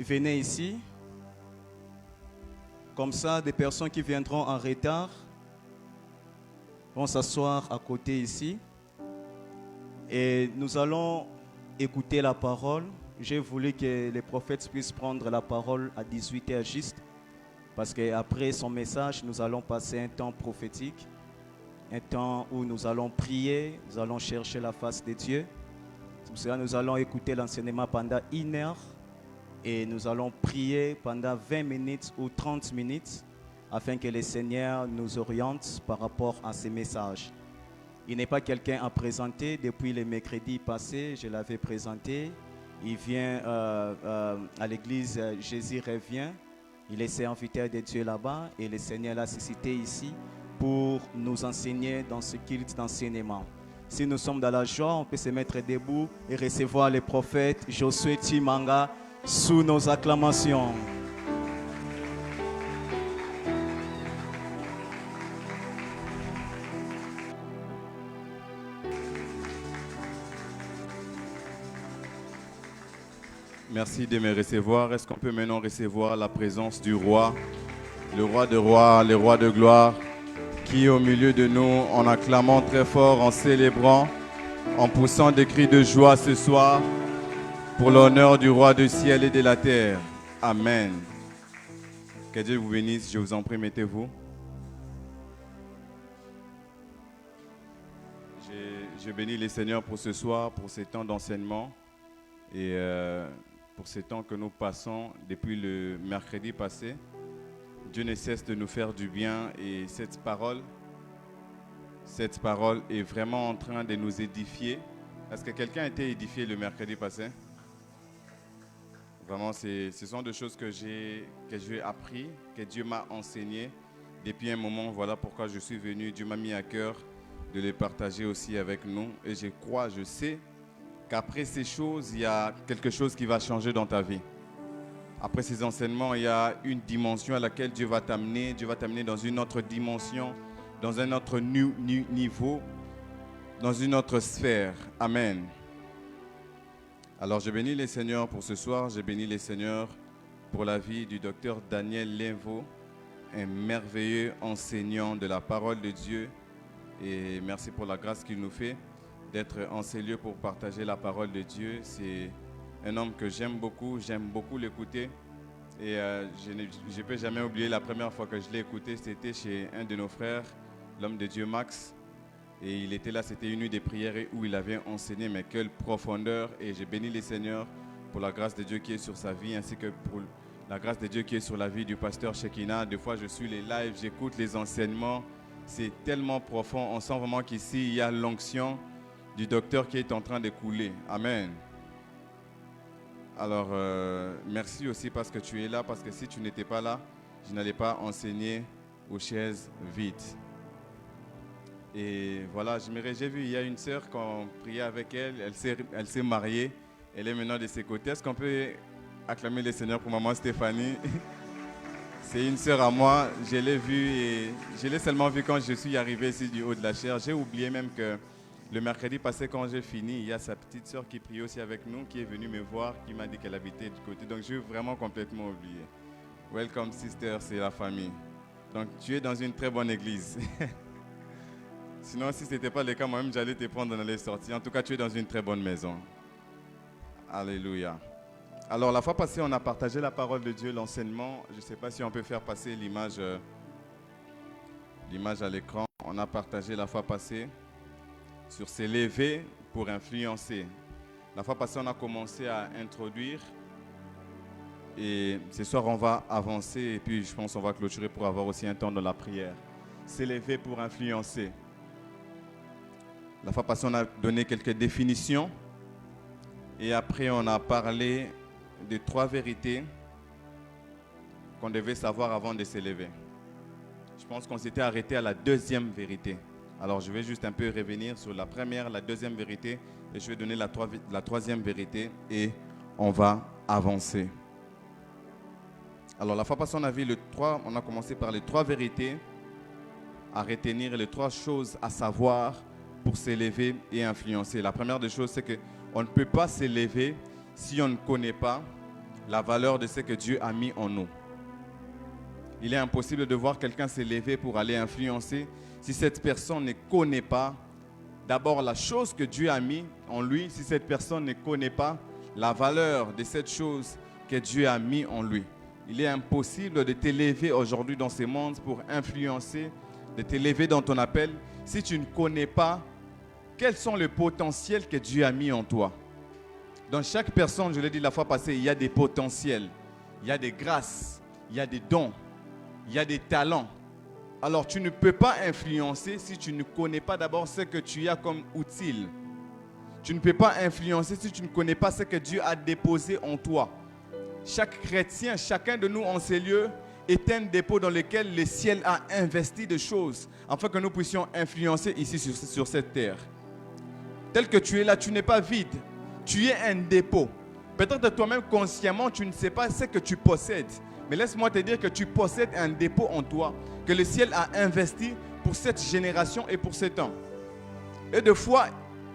venez ici. Comme ça, des personnes qui viendront en retard vont s'asseoir à côté ici. Et nous allons écouter la parole. J'ai voulu que les prophètes puissent prendre la parole à 18h juste. Parce qu'après son message, nous allons passer un temps prophétique. Un temps où nous allons prier, nous allons chercher la face de Dieu. C'est pour cela que nous allons écouter l'enseignement pendant 1 heure. Et nous allons prier pendant 20 minutes ou 30 minutes afin que le Seigneur nous oriente par rapport à ces messages. Il n'est pas quelqu'un à présenter. Depuis le mercredi passé, je l'avais présenté. Il vient à l'église Jésus revient. Il est serviteur de Dieu là-bas et le Seigneur l'a suscité ici pour nous enseigner dans ce culte d'enseignement. Si nous sommes dans la joie, on peut se mettre debout et recevoir le prophète Josué Timanga sous nos acclamations. Merci de me recevoir. Est-ce qu'on peut maintenant recevoir la présence du roi, le roi de rois, le roi de gloire, qui est au milieu de nous en acclamant très fort, en célébrant, en poussant des cris de joie ce soir pour l'honneur du roi du ciel et de la terre. Amen. Que Dieu vous bénisse. Je vous en prie, mettez-vous. Je bénis les Seigneurs pour ce soir, pour ces temps d'enseignement et pour ces temps que nous passons depuis le mercredi passé. Dieu ne cesse de nous faire du bien et cette parole est vraiment en train de nous édifier. Est-ce que quelqu'un a été édifié le mercredi passé? Vraiment, ce sont des choses que j'ai appris, que Dieu m'a enseigné depuis un moment. Voilà pourquoi je suis venu. Dieu m'a mis à cœur de les partager aussi avec nous. Et je crois, je sais qu'après ces choses, il y a quelque chose qui va changer dans ta vie. Après ces enseignements, il y a une dimension à laquelle Dieu va t'amener. Dieu va t'amener dans une autre dimension, dans un autre niveau, dans une autre sphère. Amen. Alors, je bénis les Seigneurs pour ce soir. Je bénis les Seigneurs pour la vie du docteur Daniel Linvaux, un merveilleux enseignant de la parole de Dieu. Et merci pour la grâce qu'il nous fait d'être en ces lieux pour partager la parole de Dieu. C'est un homme que j'aime beaucoup l'écouter. Et je ne peux jamais oublier la première fois que je l'ai écouté, c'était chez un de nos frères, l'homme de Dieu Max. Et il était là, c'était une nuit de prière où il avait enseigné, mais quelle profondeur. Et je bénis les Seigneurs pour la grâce de Dieu qui est sur sa vie, ainsi que pour la grâce de Dieu qui est sur la vie du pasteur Shekina. Des fois, je suis les lives, j'écoute les enseignements. C'est tellement profond. On sent vraiment qu'ici, il y a l'onction du docteur qui est en train de couler. Amen. Alors, merci aussi parce que tu es là, parce que si tu n'étais pas là, je n'allais pas enseigner aux chaises vides. Et voilà, j'ai vu, il y a une sœur, quand on priait avec elle, elle s'est mariée, elle est maintenant de ses côtés. Est-ce qu'on peut acclamer le Seigneur pour maman Stéphanie? C'est une sœur à moi, je l'ai vue et je l'ai seulement vue quand je suis arrivé ici du haut de la chair. J'ai oublié même que le mercredi passé, quand j'ai fini, il y a sa petite sœur qui priait aussi avec nous, qui est venue me voir, qui m'a dit qu'elle habitait du côté. Donc, j'ai vraiment complètement oublié. Welcome, sister, c'est la famille. Donc, tu es dans une très bonne église. Sinon, si ce n'était pas le cas, moi-même, j'allais te prendre dans les sorties. En tout cas, tu es dans une très bonne maison. Alléluia. Alors, la fois passée, on a partagé la parole de Dieu, l'enseignement. Je ne sais pas si on peut faire passer l'image à l'écran. On a partagé la fois passée sur s'élever pour influencer. La fois passée, on a commencé à introduire. Et ce soir, on va avancer. Et puis, je pense qu'on va clôturer pour avoir aussi un temps de la prière. S'élever pour influencer. La fois passée, on a donné quelques définitions. Et après, on a parlé de 3 vérités qu'on devait savoir avant de s'élever. Je pense qu'on s'était arrêté à la 2e vérité. Alors, je vais juste un peu revenir sur la première, la 2e vérité. Et je vais donner la 3e vérité. Et on va avancer. Alors, la fois passée, on a commencé par les 3 vérités à retenir, les 3 choses à savoir pour s'élever et influencer. La première des choses, c'est qu'on ne peut pas s'élever si on ne connaît pas la valeur de ce que Dieu a mis en nous. Il est impossible de voir quelqu'un s'élever pour aller influencer si cette personne ne connaît pas d'abord la chose que Dieu a mis en lui, si cette personne ne connaît pas la valeur de cette chose que Dieu a mis en lui. Il est impossible de t'élever aujourd'hui dans ce monde pour influencer, de t'élever dans ton appel, si tu ne connais pas quels sont les potentiels que Dieu a mis en toi. Dans chaque personne, je l'ai dit la fois passée, il y a des potentiels, il y a des grâces, il y a des dons, il y a des talents. Alors tu ne peux pas influencer si tu ne connais pas d'abord ce que tu as comme outil. Tu ne peux pas influencer si tu ne connais pas ce que Dieu a déposé en toi. Chaque chrétien, chacun de nous en ces lieux est un dépôt dans lequel le ciel a investi de choses afin que nous puissions influencer ici sur cette terre. Tel que tu es là, tu n'es pas vide. Tu es un dépôt. Peut-être toi-même consciemment, tu ne sais pas ce que tu possèdes. Mais laisse-moi te dire que tu possèdes un dépôt en toi que le ciel a investi pour cette génération et pour ce temps. Et des fois,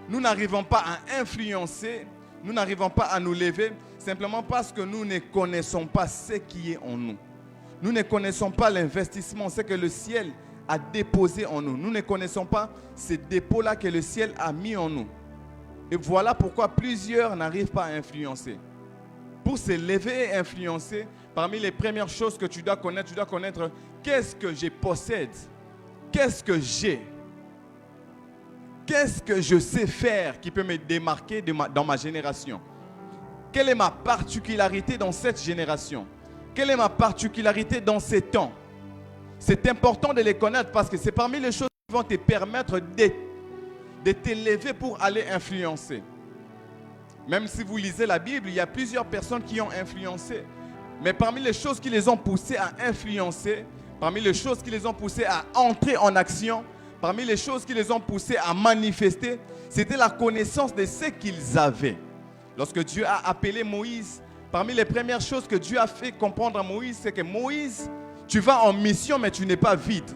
nous n'arrivons pas à influencer, nous n'arrivons pas à nous lever simplement parce que nous ne connaissons pas ce qui est en nous. Nous ne connaissons pas l'investissement, ce que le ciel a déposé en nous. Nous ne connaissons pas ces dépôts-là que le ciel a mis en nous. Et voilà pourquoi plusieurs n'arrivent pas à influencer. Pour se lever et influencer, parmi les premières choses que tu dois connaître qu'est-ce que je possède, qu'est-ce que j'ai, qu'est-ce que je sais faire qui peut me démarquer dans ma génération. Quelle est ma particularité dans cette génération? Quelle est ma particularité dans ces temps? C'est important de les connaître parce que c'est parmi les choses qui vont te permettre de t'élever pour aller influencer. Même si vous lisez la Bible, il y a plusieurs personnes qui ont influencé. Mais parmi les choses qui les ont poussés à influencer, parmi les choses qui les ont poussés à entrer en action, parmi les choses qui les ont poussés à manifester, c'était la connaissance de ce qu'ils avaient. Lorsque Dieu a appelé Moïse, parmi les premières choses que Dieu a fait comprendre à Moïse, c'est que Moïse, tu vas en mission, mais tu n'es pas vide.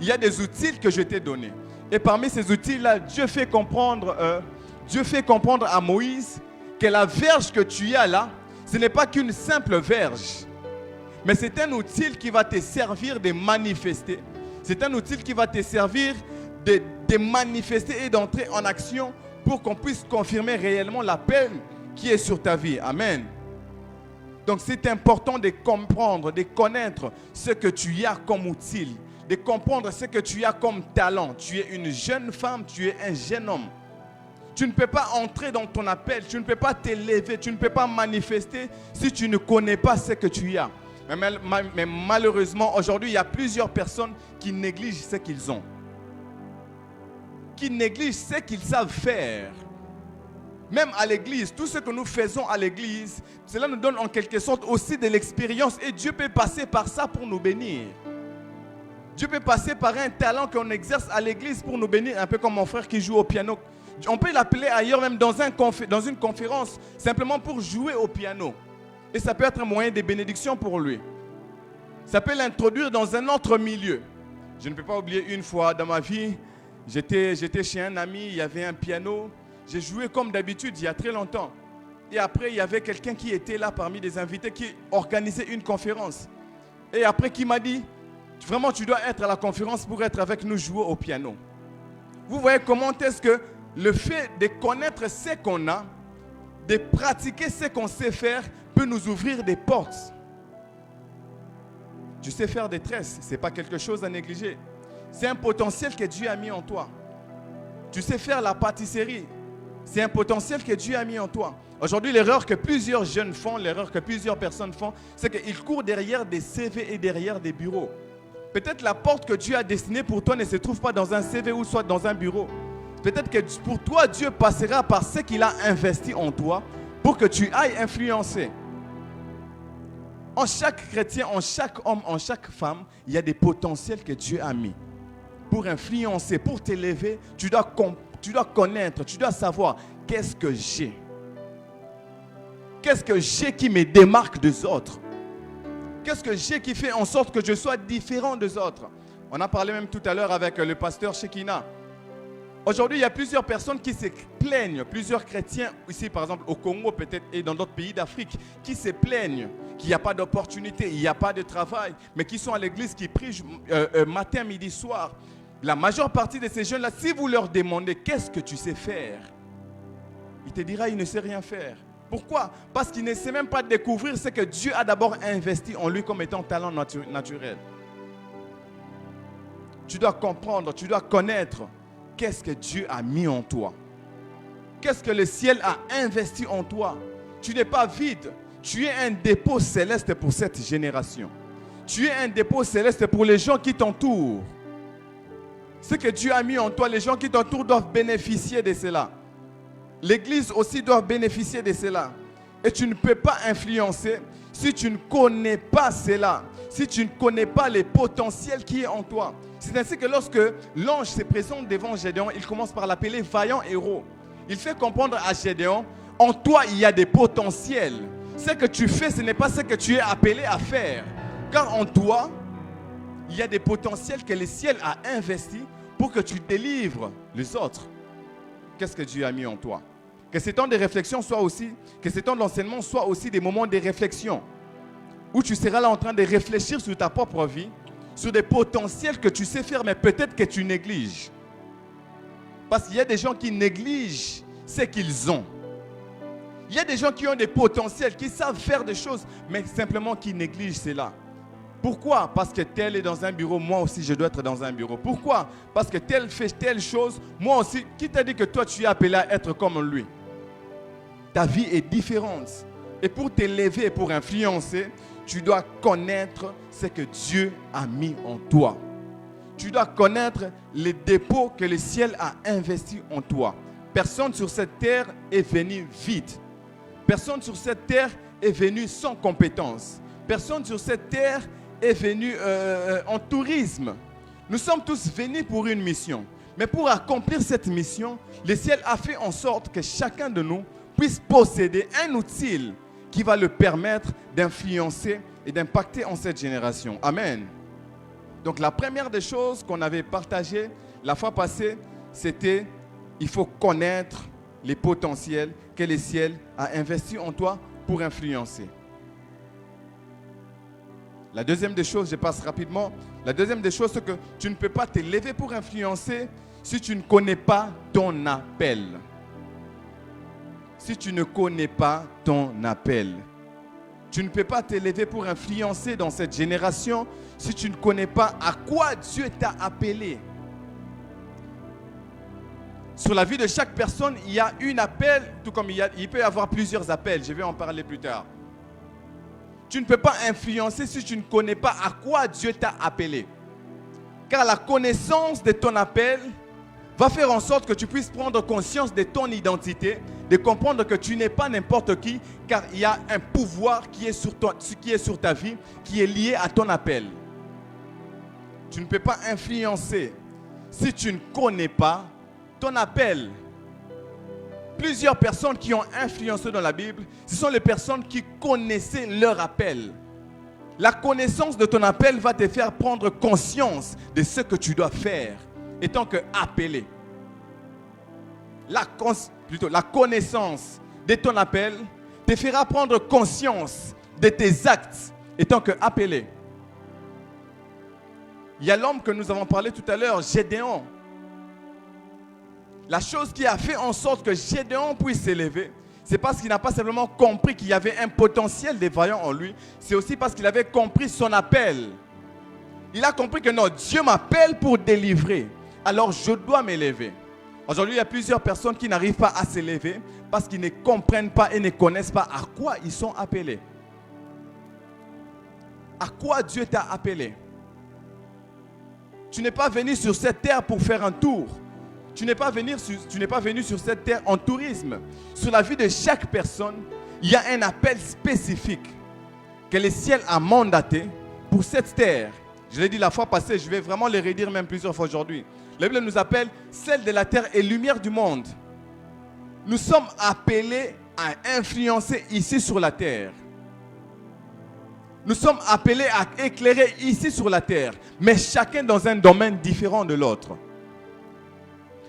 Il y a des outils que je t'ai donnés. Et parmi ces outils-là, Dieu fait comprendre à Moïse que la verge que tu as là, ce n'est pas qu'une simple verge. Mais c'est un outil qui va te servir de manifester. C'est un outil qui va te servir de manifester et d'entrer en action pour qu'on puisse confirmer réellement l'appel qui est sur ta vie. Amen. Donc c'est important de comprendre, de connaître ce que tu as comme outil, de comprendre ce que tu as comme talent. Tu es une jeune femme, tu es un jeune homme. Tu ne peux pas entrer dans ton appel, tu ne peux pas t'élever, tu ne peux pas manifester si tu ne connais pas ce que tu as. Mais malheureusement, aujourd'hui, il y a plusieurs personnes qui négligent ce qu'ils ont. Qui négligent ce qu'ils savent faire. Même à l'église, tout ce que nous faisons à l'église, cela nous donne en quelque sorte aussi de l'expérience. Et Dieu peut passer par ça pour nous bénir. Dieu peut passer par un talent qu'on exerce à l'église pour nous bénir, un peu comme mon frère qui joue au piano. On peut l'appeler ailleurs, même dans une conférence, simplement pour jouer au piano. Et ça peut être un moyen de bénédiction pour lui. Ça peut l'introduire dans un autre milieu. Je ne peux pas oublier une fois dans ma vie, j'étais chez un ami, il y avait un piano. J'ai joué comme d'habitude il y a très longtemps. Et après, il y avait quelqu'un qui était là parmi les invités qui organisait une conférence. Et après, qui m'a dit, vraiment, tu dois être à la conférence pour être avec nous jouer au piano. Vous voyez comment est-ce que le fait de connaître ce qu'on a, de pratiquer ce qu'on sait faire, peut nous ouvrir des portes. Tu sais faire des tresses, ce n'est pas quelque chose à négliger. C'est un potentiel que Dieu a mis en toi. Tu sais faire la pâtisserie, c'est un potentiel que Dieu a mis en toi. Aujourd'hui, l'erreur que plusieurs jeunes font, l'erreur que plusieurs personnes font, c'est qu'ils courent derrière des CV et derrière des bureaux. Peut-être la porte que Dieu a destinée pour toi ne se trouve pas dans un CV ou soit dans un bureau. Peut-être que pour toi, Dieu passera par ce qu'il a investi en toi pour que tu ailles influencer. En chaque chrétien, en chaque homme, en chaque femme, il y a des potentiels que Dieu a mis. Pour influencer, pour t'élever, tu dois connaître, tu dois savoir qu'est-ce que j'ai. Qu'est-ce que j'ai qui me démarque des autres? Qu'est-ce que j'ai qui fait en sorte que je sois différent des autres? On a parlé même tout à l'heure avec le pasteur Shekina. Aujourd'hui, il y a plusieurs personnes qui se plaignent, plusieurs chrétiens, ici par exemple au Congo peut-être et dans d'autres pays d'Afrique, qui se plaignent qu'il n'y a pas d'opportunité, il n'y a pas de travail, mais qui sont à l'église, qui prient matin, midi, soir. La majeure partie de ces jeunes-là, si vous leur demandez qu'est-ce que tu sais faire, il te dira il ne sait rien faire. Pourquoi? Parce qu'il ne sait même pas découvrir ce que Dieu a d'abord investi en lui comme étant talent naturel. Tu dois comprendre, tu dois connaître qu'est-ce que Dieu a mis en toi. Qu'est-ce que le ciel a investi en toi. Tu n'es pas vide. Tu es un dépôt céleste pour cette génération. Tu es un dépôt céleste pour les gens qui t'entourent. Ce que Dieu a mis en toi, les gens qui t'entourent doivent bénéficier de cela. L'Église aussi doit bénéficier de cela. Et tu ne peux pas influencer si tu ne connais pas cela, si tu ne connais pas les potentiels qui est en toi. C'est ainsi que lorsque l'ange se présente devant Gédéon, il commence par l'appeler vaillant héros. Il fait comprendre à Gédéon, en toi il y a des potentiels. Ce que tu fais, ce n'est pas ce que tu es appelé à faire. Car en toi, il y a des potentiels que le ciel a investis pour que tu délivres les autres. Qu'est-ce que Dieu a mis en toi? Que ces temps de réflexion soient aussi, que ces temps d'enseignement soient aussi des moments de réflexion où tu seras là en train de réfléchir sur ta propre vie, sur des potentiels que tu sais faire, mais peut-être que tu négliges. Parce qu'il y a des gens qui négligent ce qu'ils ont. Il y a des gens qui ont des potentiels, qui savent faire des choses, mais simplement qui négligent cela. Pourquoi? Parce que tel est dans un bureau, moi aussi je dois être dans un bureau. Pourquoi? Parce que tel fait telle chose, moi aussi. Qui t'a dit que toi tu es appelé à être comme lui? Ta vie est différente. Et pour t'élever et pour influencer, tu dois connaître ce que Dieu a mis en toi. Tu dois connaître les dépôts que le ciel a investis en toi. Personne sur cette terre est venu vide. Personne sur cette terre est venu sans compétence. Personne sur cette terre est venu en tourisme. Nous sommes tous venus pour une mission. Mais pour accomplir cette mission, le ciel a fait en sorte que chacun de nous puisse posséder un outil qui va le permettre d'influencer et d'impacter en cette génération. Amen. Donc la première des choses qu'on avait partagées la fois passée, c'était il faut connaître les potentiels que le ciel a investis en toi pour influencer. La deuxième des choses, je passe rapidement. La deuxième des choses, c'est que tu ne peux pas t'élever pour influencer si tu ne connais pas ton appel. Si tu ne connais pas ton appel. Tu ne peux pas t'élever pour influencer dans cette génération si tu ne connais pas à quoi Dieu t'a appelé. Sur la vie de chaque personne, il y a un appel, tout comme il peut y avoir plusieurs appels. Je vais en parler plus tard. Tu ne peux pas influencer si tu ne connais pas à quoi Dieu t'a appelé. Car la connaissance de ton appel va faire en sorte que tu puisses prendre conscience de ton identité, de comprendre que tu n'es pas n'importe qui, car il y a un pouvoir qui est sur ta vie, qui est lié à ton appel. Tu ne peux pas influencer si tu ne connais pas ton appel. Plusieurs personnes qui ont influencé dans la Bible, ce sont les personnes qui connaissaient leur appel. La connaissance de ton appel va te faire prendre conscience de ce que tu dois faire, étant que appelé. La connaissance de ton appel te fera prendre conscience de tes actes, étant que appelé. Il y a l'homme que nous avons parlé tout à l'heure, Gédéon. La chose qui a fait en sorte que Gédéon puisse s'élever, c'est parce qu'il n'a pas simplement compris qu'il y avait un potentiel de vaillant en lui, c'est aussi parce qu'il avait compris son appel. Il a compris que non, Dieu m'appelle pour délivrer, alors je dois m'élever. Aujourd'hui, il y a plusieurs personnes qui n'arrivent pas à s'élever parce qu'ils ne comprennent pas et ne connaissent pas à quoi ils sont appelés. À quoi Dieu t'a appelé? Tu n'es pas venu sur cette terre pour faire un tour. Tu n'es pas venu sur cette terre en tourisme. Sur la vie de chaque personne, il y a un appel spécifique que le ciel a mandaté pour cette terre. Je l'ai dit la fois passée, je vais vraiment le redire même plusieurs fois aujourd'hui. La Bible nous appelle celle de la terre et lumière du monde. Nous sommes appelés à influencer ici sur la terre. Nous sommes appelés à éclairer ici sur la terre, mais chacun dans un domaine différent de l'autre.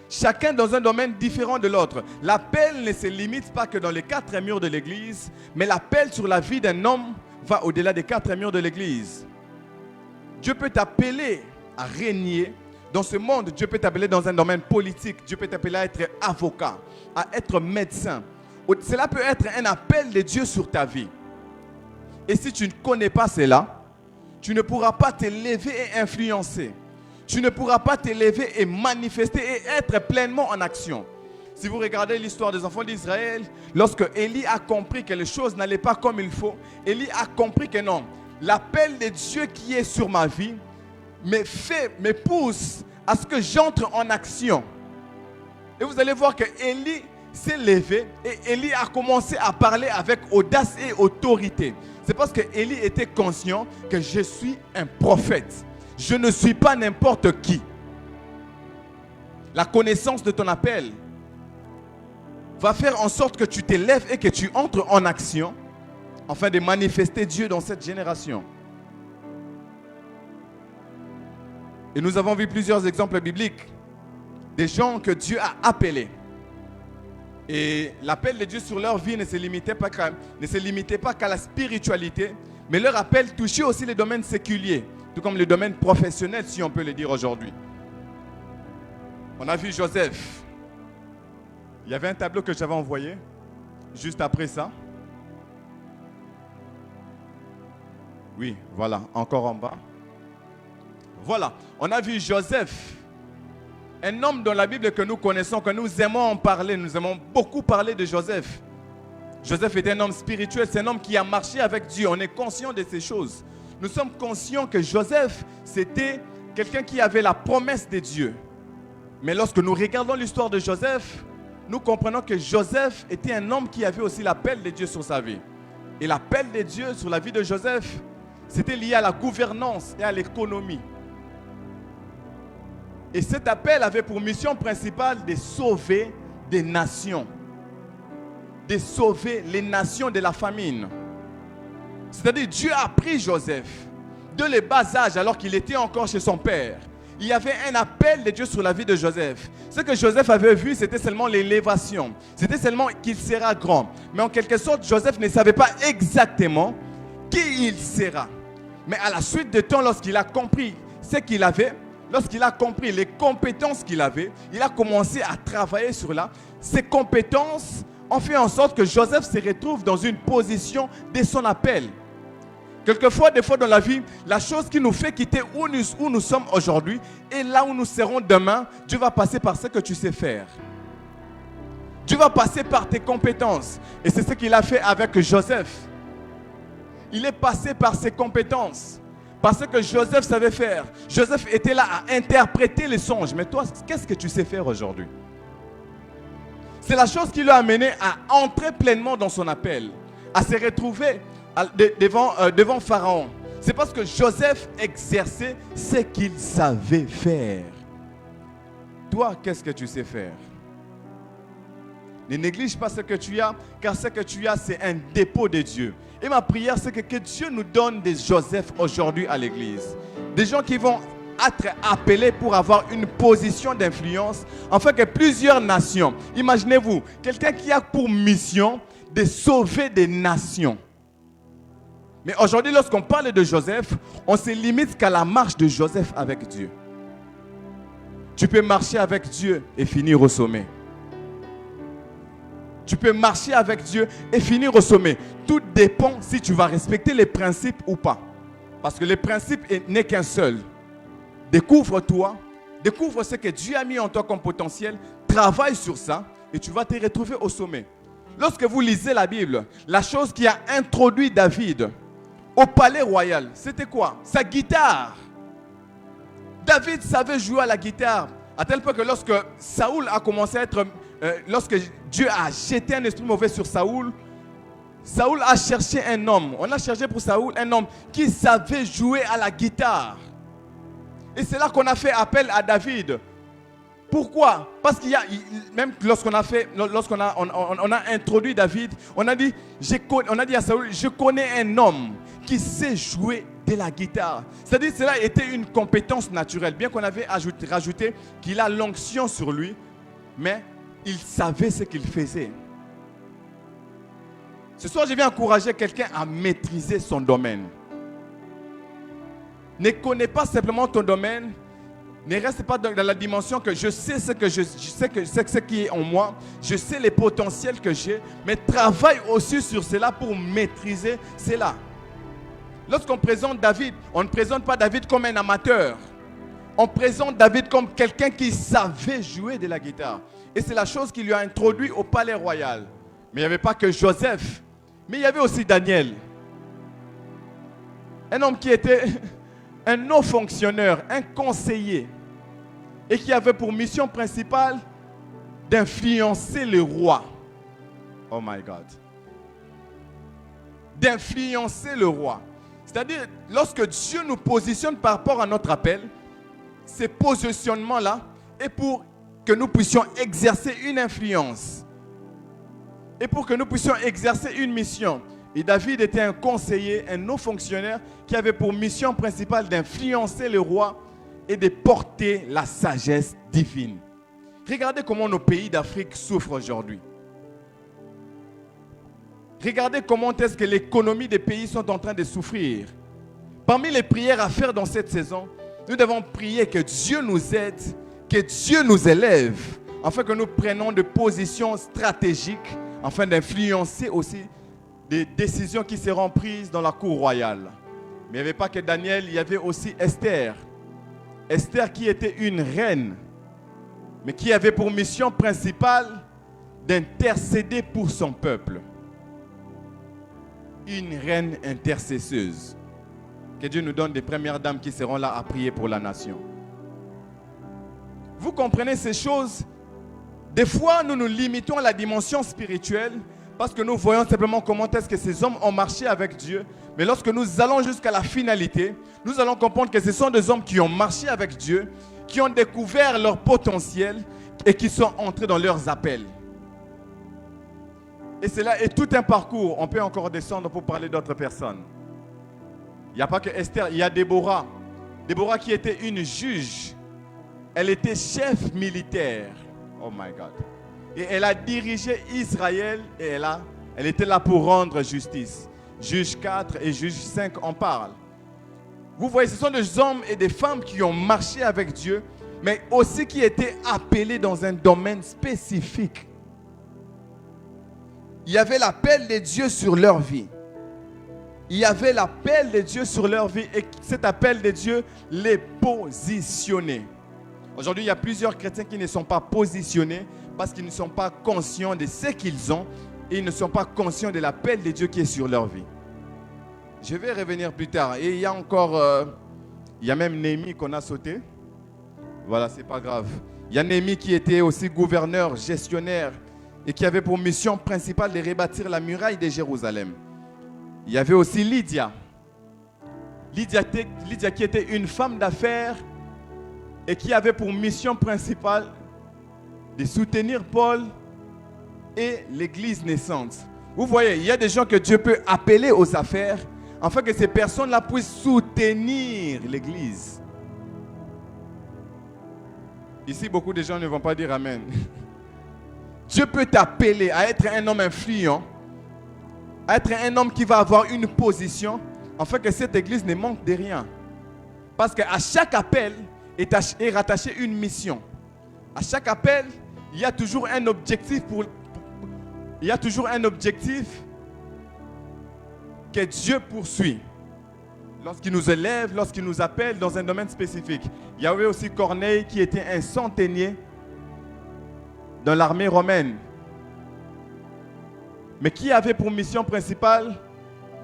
Chacun dans un domaine différent de l'autre. L'appel ne se limite pas que dans les 4 murs de l'église, mais l'appel sur la vie d'un homme va au-delà des 4 murs de l'église. Dieu peut t'appeler à régner dans ce monde. Dieu peut t'appeler dans un domaine politique. Dieu peut t'appeler à être avocat, à être médecin. Cela peut être un appel de Dieu sur ta vie. Et si tu ne connais pas cela, tu ne pourras pas te lever et influencer. Tu ne pourras pas te lever et manifester et être pleinement en action. Si vous regardez l'histoire des enfants d'Israël, lorsque Élie a compris que les choses n'allaient pas comme il faut, Élie a compris que non, l'appel de Dieu qui est sur ma vie me pousse à ce que j'entre en action. Et vous allez voir que Élie s'est levé et Élie a commencé à parler avec audace et autorité. C'est parce que Élie était conscient que je suis un prophète. Je ne suis pas n'importe qui. La connaissance de ton appel va faire en sorte que tu te lèves et que tu entres en action afin de manifester Dieu dans cette génération. Et nous avons vu plusieurs exemples bibliques des gens que Dieu a appelés. Et l'appel de Dieu sur leur vie ne se limitait pas qu'à la spiritualité, mais leur appel touchait aussi les domaines séculiers, tout comme les domaines professionnels, si on peut le dire aujourd'hui. On a vu Joseph. Il y avait un tableau que j'avais envoyé juste après ça. Oui, voilà, encore en bas. Voilà, on a vu Joseph, un homme dans la Bible que nous connaissons, que nous aimons en parler. Nous aimons beaucoup parler de Joseph. Joseph était un homme spirituel, c'est un homme qui a marché avec Dieu. On est conscient de ces choses. Nous sommes conscients que Joseph, c'était quelqu'un qui avait la promesse de Dieu. Mais lorsque nous regardons l'histoire de Joseph, nous comprenons que Joseph était un homme qui avait aussi l'appel de Dieu sur sa vie. Et l'appel de Dieu sur la vie de Joseph, c'était lié à la gouvernance et à l'économie. Et cet appel avait pour mission principale de sauver des nations. De sauver les nations de la famine. C'est-à-dire, Dieu a pris Joseph de le bas âge alors qu'il était encore chez son père. Il y avait un appel de Dieu sur la vie de Joseph. Ce que Joseph avait vu, c'était seulement l'élévation. C'était seulement qu'il sera grand. Mais en quelque sorte, Joseph ne savait pas exactement qui il sera. Mais à la suite du temps, lorsqu'il a compris ce qu'il avait, lorsqu'il a compris les compétences qu'il avait, il a commencé à travailler sur là. Ces compétences ont fait en sorte que Joseph se retrouve dans une position de son appel. Quelquefois, des fois dans la vie, la chose qui nous fait quitter où nous sommes aujourd'hui et là où nous serons demain, Dieu va passer par ce que tu sais faire. Dieu va passer par tes compétences. Et c'est ce qu'il a fait avec Joseph. Il est passé par ses compétences. Parce que Joseph savait faire. Joseph était là à interpréter les songes. Mais toi, qu'est-ce que tu sais faire aujourd'hui? C'est la chose qui l'a amené à entrer pleinement dans son appel, à se retrouver devant Pharaon. C'est parce que Joseph exerçait ce qu'il savait faire. Toi, qu'est-ce que tu sais faire? Ne néglige pas ce que tu as, car ce que tu as, c'est un dépôt de Dieu. Et ma prière, c'est que Dieu nous donne des Joseph aujourd'hui à l'église. Des gens qui vont être appelés pour avoir une position d'influence, afin que plusieurs nations, imaginez-vous, quelqu'un qui a pour mission de sauver des nations. Mais aujourd'hui, lorsqu'on parle de Joseph, on se limite qu'à la marche de Joseph avec Dieu. Tu peux marcher avec Dieu et finir au sommet. Tu peux marcher avec Dieu et finir au sommet. Tout dépend si tu vas respecter les principes ou pas. Parce que le principe n'est qu'un seul. Découvre-toi, découvre ce que Dieu a mis en toi comme potentiel, travaille sur ça et tu vas te retrouver au sommet. Lorsque vous lisez la Bible, la chose qui a introduit David au palais royal, c'était quoi? Sa guitare. David savait jouer à la guitare, à tel point que lorsque Saoul a commencé à être... lorsque Dieu a jeté un esprit mauvais sur Saoul, Saoul a cherché un homme. On a cherché pour Saoul un homme qui savait jouer à la guitare. Et c'est là qu'on a fait appel à David. Pourquoi? Parce qu'il y a, même lorsqu'on a introduit David, on a dit à Saoul, je connais un homme qui sait jouer de la guitare. C'est-à-dire que cela était une compétence naturelle. Bien qu'on avait rajouté qu'il a l'onction sur lui, mais il savait ce qu'il faisait. Ce soir, je viens encourager quelqu'un à maîtriser son domaine. Ne connais pas simplement ton domaine. Ne reste pas dans la dimension que je sais ce que je sais que c'est ce qui est en moi. Je sais les potentiels que j'ai. Mais travaille aussi sur cela pour maîtriser cela. Lorsqu'on présente David, on ne présente pas David comme un amateur. On présente David comme quelqu'un qui savait jouer de la guitare. Et c'est la chose qui lui a introduit au palais royal. Mais il n'y avait pas que Joseph. Mais il y avait aussi Daniel. Un homme qui était un haut fonctionnaire, un conseiller. Et qui avait pour mission principale d'influencer le roi. Oh my God. D'influencer le roi. C'est-à-dire, lorsque Dieu nous positionne par rapport à notre appel, ces positionnements-là est pour que nous puissions exercer une influence. Et pour que nous puissions exercer une mission. Et David était un conseiller, un haut fonctionnaire qui avait pour mission principale d'influencer le roi et de porter la sagesse divine. Regardez comment nos pays d'Afrique souffrent aujourd'hui. Regardez comment est-ce que l'économie des pays sont en train de souffrir. Parmi les prières à faire dans cette saison, nous devons prier que Dieu nous aide, que Dieu nous élève, afin que nous prenions des positions stratégiques, afin d'influencer aussi des décisions qui seront prises dans la cour royale. Mais il n'y avait pas que Daniel, il y avait aussi Esther. Esther qui était une reine, mais qui avait pour mission principale d'intercéder pour son peuple. Une reine intercesseuse. Que Dieu nous donne des premières dames qui seront là à prier pour la nation. Vous comprenez ces choses? Des fois, nous nous limitons à la dimension spirituelle parce que nous voyons simplement comment est-ce que ces hommes ont marché avec Dieu. Mais lorsque nous allons jusqu'à la finalité, nous allons comprendre que ce sont des hommes qui ont marché avec Dieu, qui ont découvert leur potentiel et qui sont entrés dans leurs appels. Et cela est tout un parcours. On peut encore descendre pour parler d'autres personnes. Il n'y a pas que Esther, il y a Déborah. Déborah qui était une juge. Elle était chef militaire. Oh my God. Et elle a dirigé Israël et elle était là pour rendre justice. Juge 4 et Juge 5 en parlent. Vous voyez, ce sont des hommes et des femmes qui ont marché avec Dieu, mais aussi qui étaient appelés dans un domaine spécifique. Il y avait l'appel de Dieu sur leur vie. Il y avait l'appel de Dieu sur leur vie et cet appel de Dieu les positionnait. Aujourd'hui, il y a plusieurs chrétiens qui ne sont pas positionnés parce qu'ils ne sont pas conscients de ce qu'ils ont et ils ne sont pas conscients de l'appel de Dieu qui est sur leur vie. Je vais revenir plus tard. Et il y a encore, il y a même Néhémie qu'on a sauté. Voilà, c'est pas grave. Il y a Néhémie qui était aussi gouverneur, gestionnaire et qui avait pour mission principale de rebâtir la muraille de Jérusalem. Il y avait aussi Lydia. Lydia qui était une femme d'affaires et qui avait pour mission principale de soutenir Paul et l'église naissante. Vous voyez, il y a des gens que Dieu peut appeler aux affaires afin que ces personnes-là puissent soutenir l'église. Ici, beaucoup de gens ne vont pas dire Amen. Dieu peut t'appeler à être un homme influent, à être un homme qui va avoir une position, afin que cette église ne manque de rien. Parce qu'à chaque appel est rattachée une mission. À chaque appel, il y a toujours un objectif que Dieu poursuit. Lorsqu'il nous élève, lorsqu'il nous appelle dans un domaine spécifique. Il y avait aussi Corneille qui était un centenier dans l'armée romaine, mais qui avait pour mission principale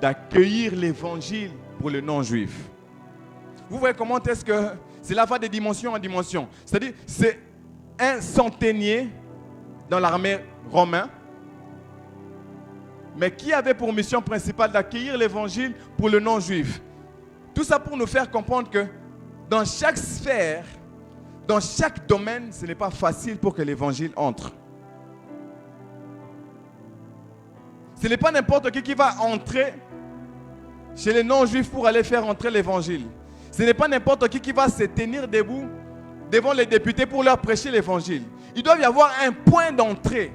d'accueillir l'évangile pour les non-juifs. Vous voyez comment est-ce que cela va de dimension en dimension. C'est-à-dire, c'est un centenier dans l'armée romaine, mais qui avait pour mission principale d'accueillir l'évangile pour les non-juifs. Tout ça pour nous faire comprendre que dans chaque sphère, dans chaque domaine, ce n'est pas facile pour que l'évangile entre. Ce n'est pas n'importe qui va entrer chez les non-juifs pour aller faire entrer l'évangile. Ce n'est pas n'importe qui va se tenir debout devant les députés pour leur prêcher l'évangile. Il doit y avoir un point d'entrée.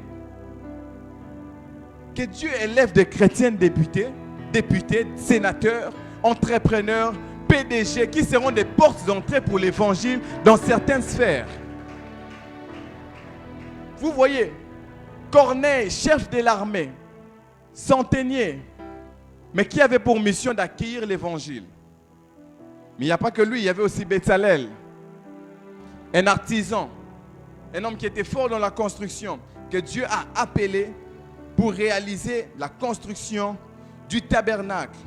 Que Dieu élève des chrétiens députés, sénateurs, entrepreneurs, PDG qui seront des portes d'entrée pour l'évangile dans certaines sphères. Vous voyez, Corneille, chef de l'armée, centenier, mais qui avait pour mission d'accueillir l'évangile. Mais il n'y a pas que lui, il y avait aussi Bétzalel, un artisan, un homme qui était fort dans la construction, que Dieu a appelé pour réaliser la construction du tabernacle.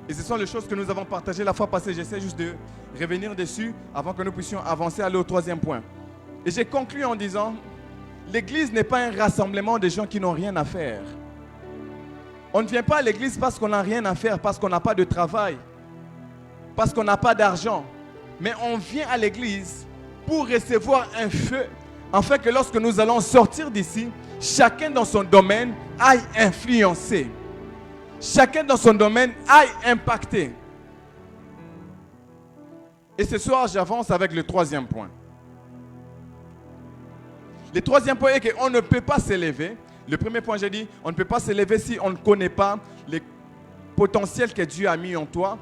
Et ce sont les choses que nous avons partagées la fois passée. J'essaie juste de revenir dessus avant que nous puissions avancer, aller au troisième point. Et j'ai conclu en disant, l'église n'est pas un rassemblement de gens qui n'ont rien à faire. On ne vient pas à l'église parce qu'on n'a rien à faire, parce qu'on n'a pas de travail, parce qu'on n'a pas d'argent. Mais on vient à l'église pour recevoir un feu, afin que lorsque nous allons sortir d'ici, chacun dans son domaine aille influencer. Chacun dans son domaine aille impacter. Et ce soir, j'avance avec le troisième point. Le troisième point est qu'on ne peut pas s'élever. Le premier point, j'ai dit, on ne peut pas s'élever si on ne connaît pas les potentiels que Dieu a mis en toi.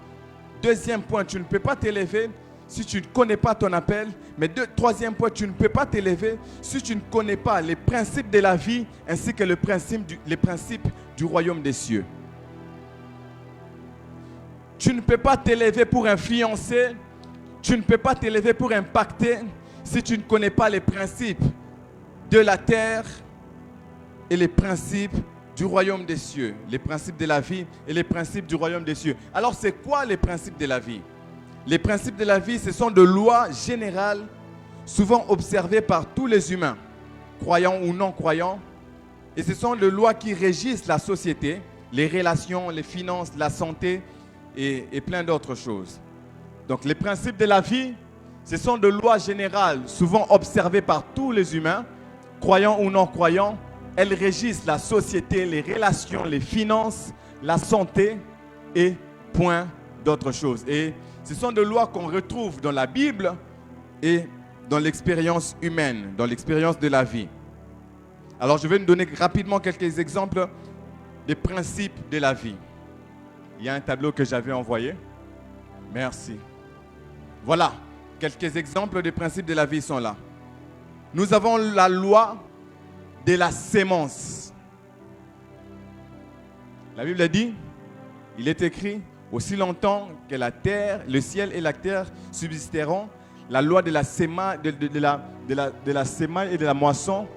Deuxième point, tu ne peux pas t'élever si tu ne connais pas ton appel. Mais troisième point, tu ne peux pas t'élever si tu ne connais pas les principes de la vie ainsi que les principes du royaume des cieux. Tu ne peux pas t'élever pour influencer, tu ne peux pas t'élever pour impacter si tu ne connais pas les principes de la terre et les principes du royaume des cieux, les principes de la vie et les principes du royaume des cieux. Alors, c'est quoi les principes de la vie? Les principes de la vie, ce sont de lois générales, souvent observées par tous les humains, croyants ou non croyants. Et ce sont des lois qui régissent la société, les relations, les finances, la santé et plein d'autres choses. Donc, les principes de la vie, ce sont des lois générales, souvent observées par tous les humains, croyants ou non croyants. Elles régissent la société, les relations, les finances, la santé et point d'autres choses. Et ce sont des lois qu'on retrouve dans la Bible et dans l'expérience humaine, dans l'expérience de la vie. Alors, je vais nous donner rapidement quelques exemples des principes de la vie. Il y a un tableau que j'avais envoyé. Merci. Voilà, quelques exemples des principes de la vie sont là. Nous avons la loi de la sémence. La Bible dit, il est écrit, aussi longtemps que la terre, le ciel et la terre subsisteront, la loi de la sémence et de la moisson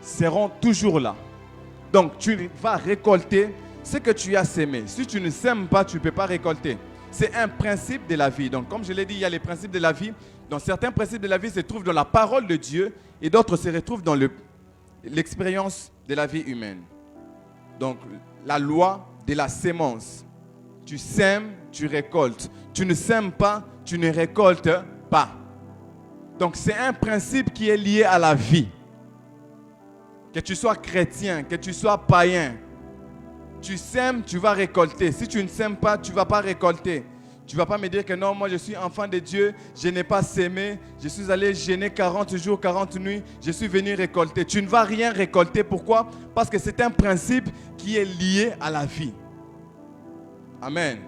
seront toujours là. Donc tu vas récolter ce que tu as sémé. Si tu ne sèmes pas, tu ne peux pas récolter. C'est un principe de la vie. Donc comme je l'ai dit, il y a les principes de la vie. Dans certains principes de la vie se trouvent dans la parole de Dieu et d'autres se retrouvent dans l'expérience de la vie humaine. Donc la loi de la sémence. Tu sèmes, tu récoltes. Tu ne sèmes pas, tu ne récoltes pas. Donc c'est un principe qui est lié à la vie. Que tu sois chrétien, que tu sois païen, tu sèmes, tu vas récolter. Si tu ne sèmes pas, tu ne vas pas récolter. Tu ne vas pas me dire que non, moi je suis enfant de Dieu, je n'ai pas sémé, je suis allé jeûner 40 jours, 40 nuits, je suis venu récolter. Tu ne vas rien récolter. Pourquoi? Parce que c'est un principe qui est lié à la vie. Amen.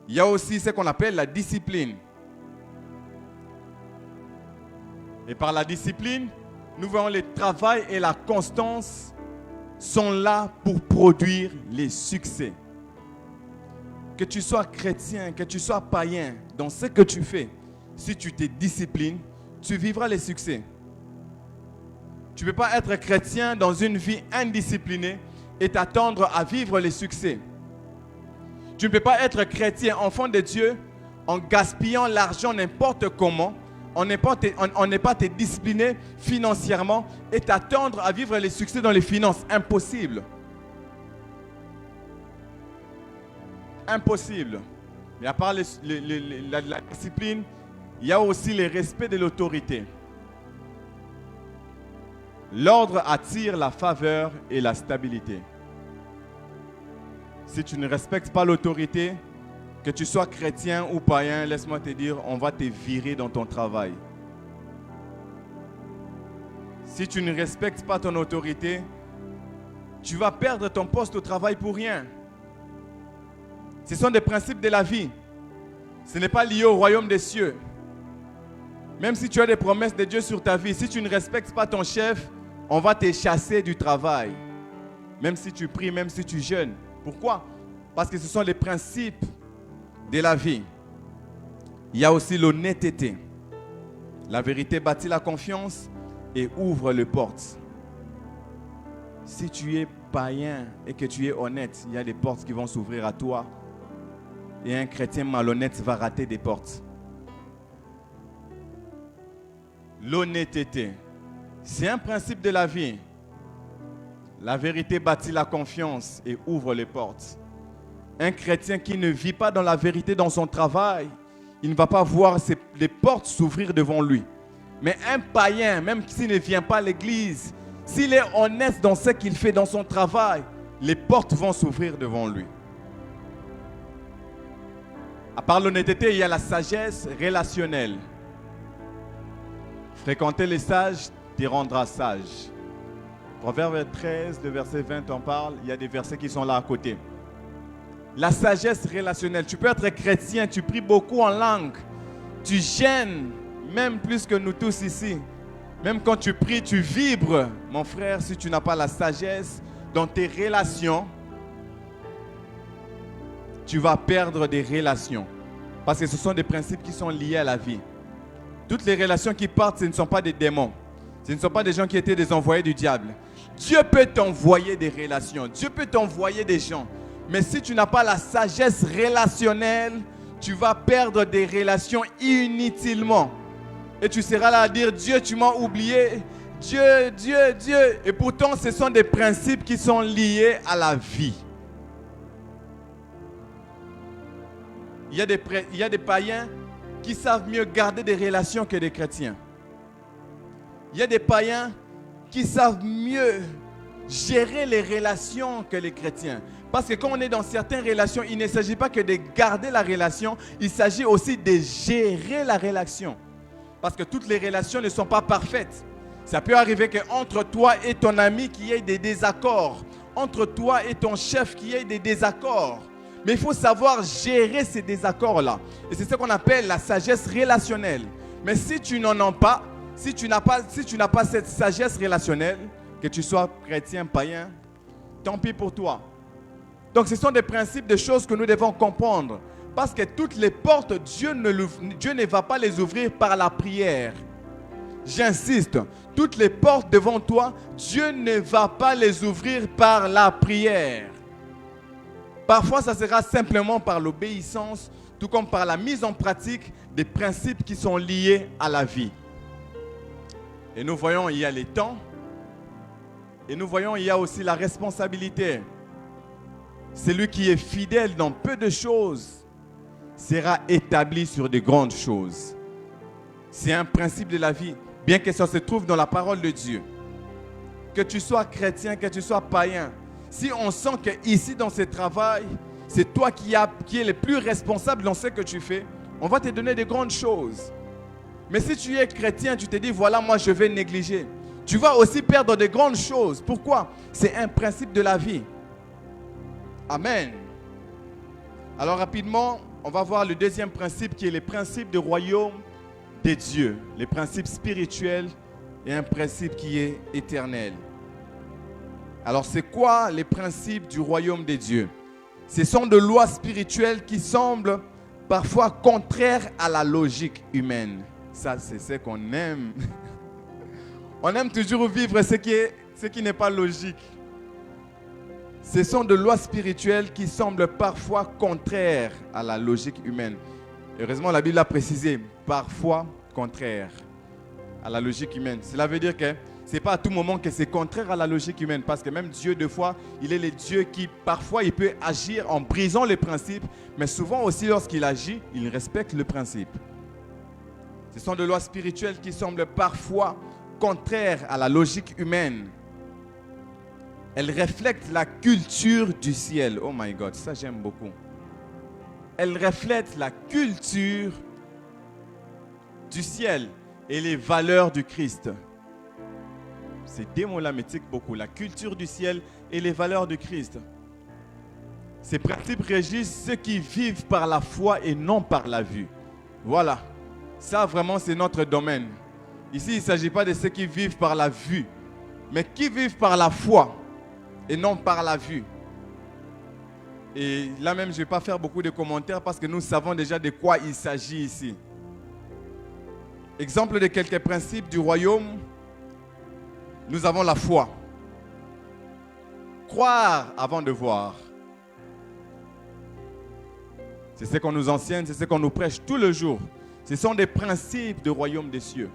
Il y a aussi ce qu'on appelle la discipline. Et par la discipline, nous voyons le travail et la constance sont là pour produire les succès. Que tu sois chrétien, que tu sois païen, dans ce que tu fais, si tu te disciplines, tu vivras les succès. Tu ne peux pas être chrétien dans une vie indisciplinée et t'attendre à vivre les succès. Tu ne peux pas être chrétien, enfant de Dieu, en gaspillant l'argent n'importe comment, on n'est pas te discipliner financièrement et t'attendre à vivre les succès dans les finances. Impossible. Impossible. Mais à part la discipline, il y a aussi le respect de l'autorité. L'ordre attire la faveur et la stabilité. Si tu ne respectes pas l'autorité, Que tu sois chrétien ou païen, laisse-moi te dire, on va te virer dans ton travail. Si tu ne respectes pas ton autorité, tu vas perdre ton poste au travail pour rien. Ce sont des principes de la vie. Ce n'est pas lié au royaume des cieux. Même si tu as des promesses de Dieu sur ta vie, si tu ne respectes pas ton chef, on va te chasser du travail. Même si tu pries, même si tu jeûnes. Pourquoi? Parce que ce sont les principes de la vie. Il y a aussi l'honnêteté. La vérité bâtit la confiance et ouvre les portes. Si tu es païen et que tu es honnête, il y a des portes qui vont s'ouvrir à toi. Et un chrétien malhonnête va rater des portes. L'honnêteté, c'est un principe de la vie. La vérité bâtit la confiance et ouvre les portes. Un chrétien qui ne vit pas dans la vérité dans son travail, il ne va pas voir les portes s'ouvrir devant lui. Mais un païen, même s'il ne vient pas à l'église, s'il est honnête dans ce qu'il fait dans son travail, les portes vont s'ouvrir devant lui. À part l'honnêteté, il y a la sagesse relationnelle. Fréquenter les sages te rendra sage. Proverbe 13, le verset 20 en parle. Il y a des versets qui sont là à côté. La sagesse relationnelle. Tu peux être chrétien, tu pries beaucoup en langue. Tu gênes, même plus que nous tous ici. Même quand tu pries, tu vibres. Mon frère, si tu n'as pas la sagesse dans tes relations, tu vas perdre des relations. Parce que ce sont des principes qui sont liés à la vie. Toutes les relations qui partent, ce ne sont pas des démons. Ce ne sont pas des gens qui étaient des envoyés du diable. Dieu peut t'envoyer des relations. Dieu peut t'envoyer des gens. Mais si tu n'as pas la sagesse relationnelle, tu vas perdre des relations inutilement. Et tu seras là à dire, Dieu, tu m'as oublié. Dieu, Dieu, Dieu. Et pourtant, ce sont des principes qui sont liés à la vie. Il y a des païens qui savent mieux garder des relations que des chrétiens. Il y a des païens qui savent mieux gérer les relations que les chrétiens. Parce que quand on est dans certaines relations, il ne s'agit pas que de garder la relation, il s'agit aussi de gérer la relation. Parce que toutes les relations ne sont pas parfaites. Ça peut arriver qu'entre toi et ton ami qu'il y ait des désaccords. Entre toi et ton chef qu'il y ait des désaccords. Mais il faut savoir gérer ces désaccords-là. Et c'est ce qu'on appelle la sagesse relationnelle. Mais si tu n'en as pas, si tu n'as pas cette sagesse relationnelle, que tu sois chrétien, païen, tant pis pour toi. Donc ce sont des principes, des choses que nous devons comprendre. Parce que toutes les portes, Dieu ne va pas les ouvrir par la prière. J'insiste, toutes les portes devant toi, Dieu ne va pas les ouvrir par la prière. Parfois, ça sera simplement par l'obéissance, tout comme par la mise en pratique des principes qui sont liés à la vie. Et nous voyons, il y a les temps. Et nous voyons, il y a aussi la responsabilité. Celui qui est fidèle dans peu de choses sera établi sur de grandes choses. C'est un principe de la vie, bien que ça se trouve dans la parole de Dieu. Que tu sois chrétien, que tu sois païen, si on sent qu'ici dans ce travail, c'est toi qui es le plus responsable dans ce que tu fais, on va te donner de grandes choses. Mais si tu es chrétien, tu te dis, voilà, moi je vais négliger. Tu vas aussi perdre de grandes choses. Pourquoi? C'est un principe de la vie. Amen. Alors rapidement, on va voir le deuxième principe qui est le principe du royaume des dieux. Les principes spirituels et un principe qui est éternel. Alors c'est quoi les principes du royaume des dieux? Ce sont des lois spirituelles qui semblent parfois contraires à la logique humaine. Ça, c'est ce qu'on aime. On aime toujours vivre ce qui n'est pas logique. Ce sont des lois spirituelles qui semblent parfois contraires à la logique humaine. Heureusement, la Bible a précisé, parfois contraires à la logique humaine. Cela veut dire que ce n'est pas à tout moment que c'est contraire à la logique humaine. Parce que même Dieu, des fois, il est le Dieu qui, parfois, il peut agir en brisant les principes. Mais souvent aussi, lorsqu'il agit, il respecte le principe. Ce sont des lois spirituelles qui semblent parfois contraires à la logique humaine. Elles reflètent la culture du ciel. Oh my God, ça j'aime beaucoup. elle reflète la culture du ciel et les valeurs du Christ. Ces deux mots-là m'étiquent beaucoup. La culture du ciel et les valeurs du Christ. Ces principes régissent ceux qui vivent par la foi et non par la vue. Voilà. Ça, vraiment, c'est notre domaine. Ici, il ne s'agit pas de ceux qui vivent par la vue, mais qui vivent par la foi et non par la vue. Et là même, je ne vais pas faire beaucoup de commentaires parce que nous savons déjà de quoi il s'agit ici. Exemple de quelques principes du royaume, nous avons la foi. Croire avant de voir. C'est ce qu'on nous enseigne, c'est ce qu'on nous prêche tout le jour. Ce sont des principes du royaume des cieux.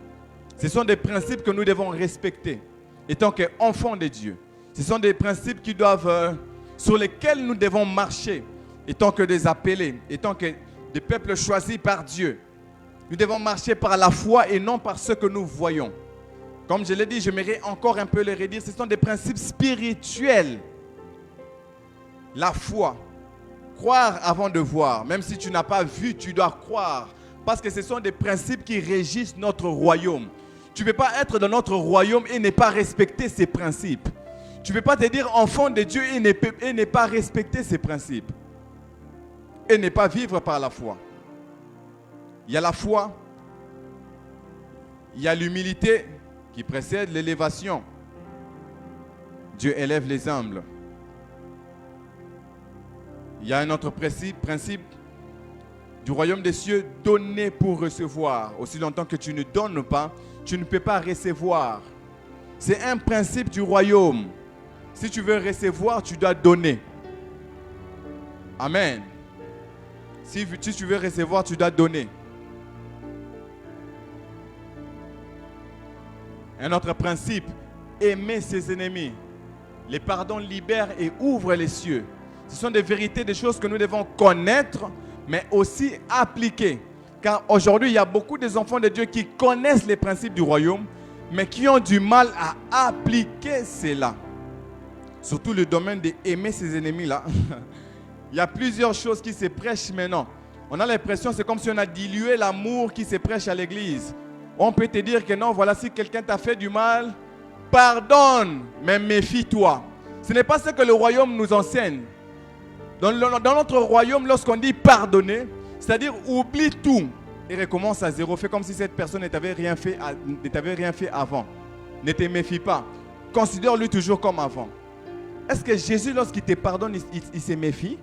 Ce sont des principes que nous devons respecter, étant qu'enfants de Dieu. Ce sont des principes qui doivent, sur lesquels nous devons marcher, étant que des appelés, étant que des peuples choisis par Dieu. Nous devons marcher par la foi et non par ce que nous voyons. Comme je l'ai dit, j'aimerais encore un peu le redire, ce sont des principes spirituels. La foi, croire avant de voir. Même si tu n'as pas vu, tu dois croire. Parce que ce sont des principes qui régissent notre royaume. Tu ne peux pas être dans notre royaume et ne pas respecter ces principes. Tu ne peux pas te dire enfant de Dieu et ne pas respecter ces principes. Et ne pas vivre par la foi. Il y a la foi, il y a l'humilité qui précède l'élévation. Dieu élève les humbles. Il y a un autre principe du royaume des cieux, donner pour recevoir. Aussi longtemps que tu ne donnes pas, tu ne peux pas recevoir. C'est un principe du royaume. Si tu veux recevoir, tu dois donner. Amen. Si tu veux recevoir, tu dois donner. Un autre principe, aimer ses ennemis. Les pardons libèrent et ouvrent les cieux. Ce sont des vérités, des choses que nous devons connaître, mais aussi appliquer. Car aujourd'hui, il y a beaucoup d'enfants de Dieu qui connaissent les principes du royaume, mais qui ont du mal à appliquer cela. Surtout le domaine d'aimer ses ennemis là. Il y a plusieurs choses qui se prêchent maintenant. On a l'impression, c'est comme si on a dilué l'amour qui se prêche à l'église. On peut te dire que non, voilà, si quelqu'un t'a fait du mal, pardonne, mais méfie-toi. Ce n'est pas ce que le royaume nous enseigne. Dans notre royaume, lorsqu'on dit pardonner, c'est-à-dire oublie tout et recommence à zéro. Fais comme si cette personne ne t'avait rien fait avant. Ne te méfie pas. Considère-le toujours comme avant. Est-ce que Jésus, lorsqu'il te pardonne, il se méfie?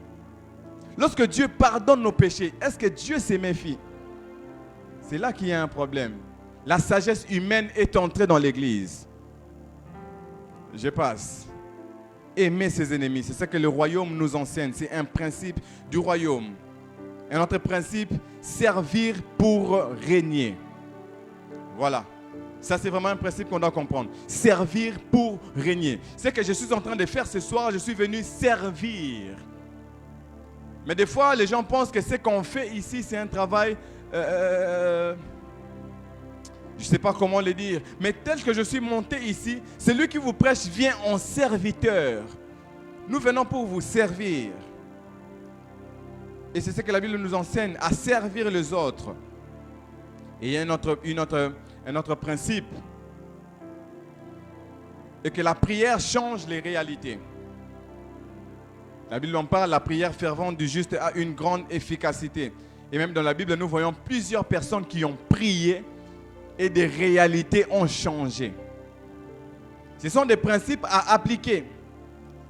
Lorsque Dieu pardonne nos péchés, est-ce que Dieu se méfie? C'est là qu'il y a un problème. La sagesse humaine est entrée dans l'église. Je passe. Aimer ses ennemis, c'est ce que le royaume nous enseigne. C'est un principe du royaume. Un autre principe, servir pour régner. Voilà. Ça, c'est vraiment un principe qu'on doit comprendre. Servir pour régner. Ce que je suis en train de faire ce soir, je suis venu servir. Mais des fois, les gens pensent que ce qu'on fait ici, c'est un travail... je ne sais pas comment le dire. Mais tel que je suis monté ici, celui qui vous prêche vient en serviteur. Nous venons pour vous servir. Et c'est ce que la Bible nous enseigne, à servir les autres. Et il y a un autre principe. Et que la prière change les réalités. La Bible en parle, la prière fervente du juste a une grande efficacité. Et même dans la Bible, nous voyons plusieurs personnes qui ont prié et des réalités ont changé. Ce sont des principes à appliquer.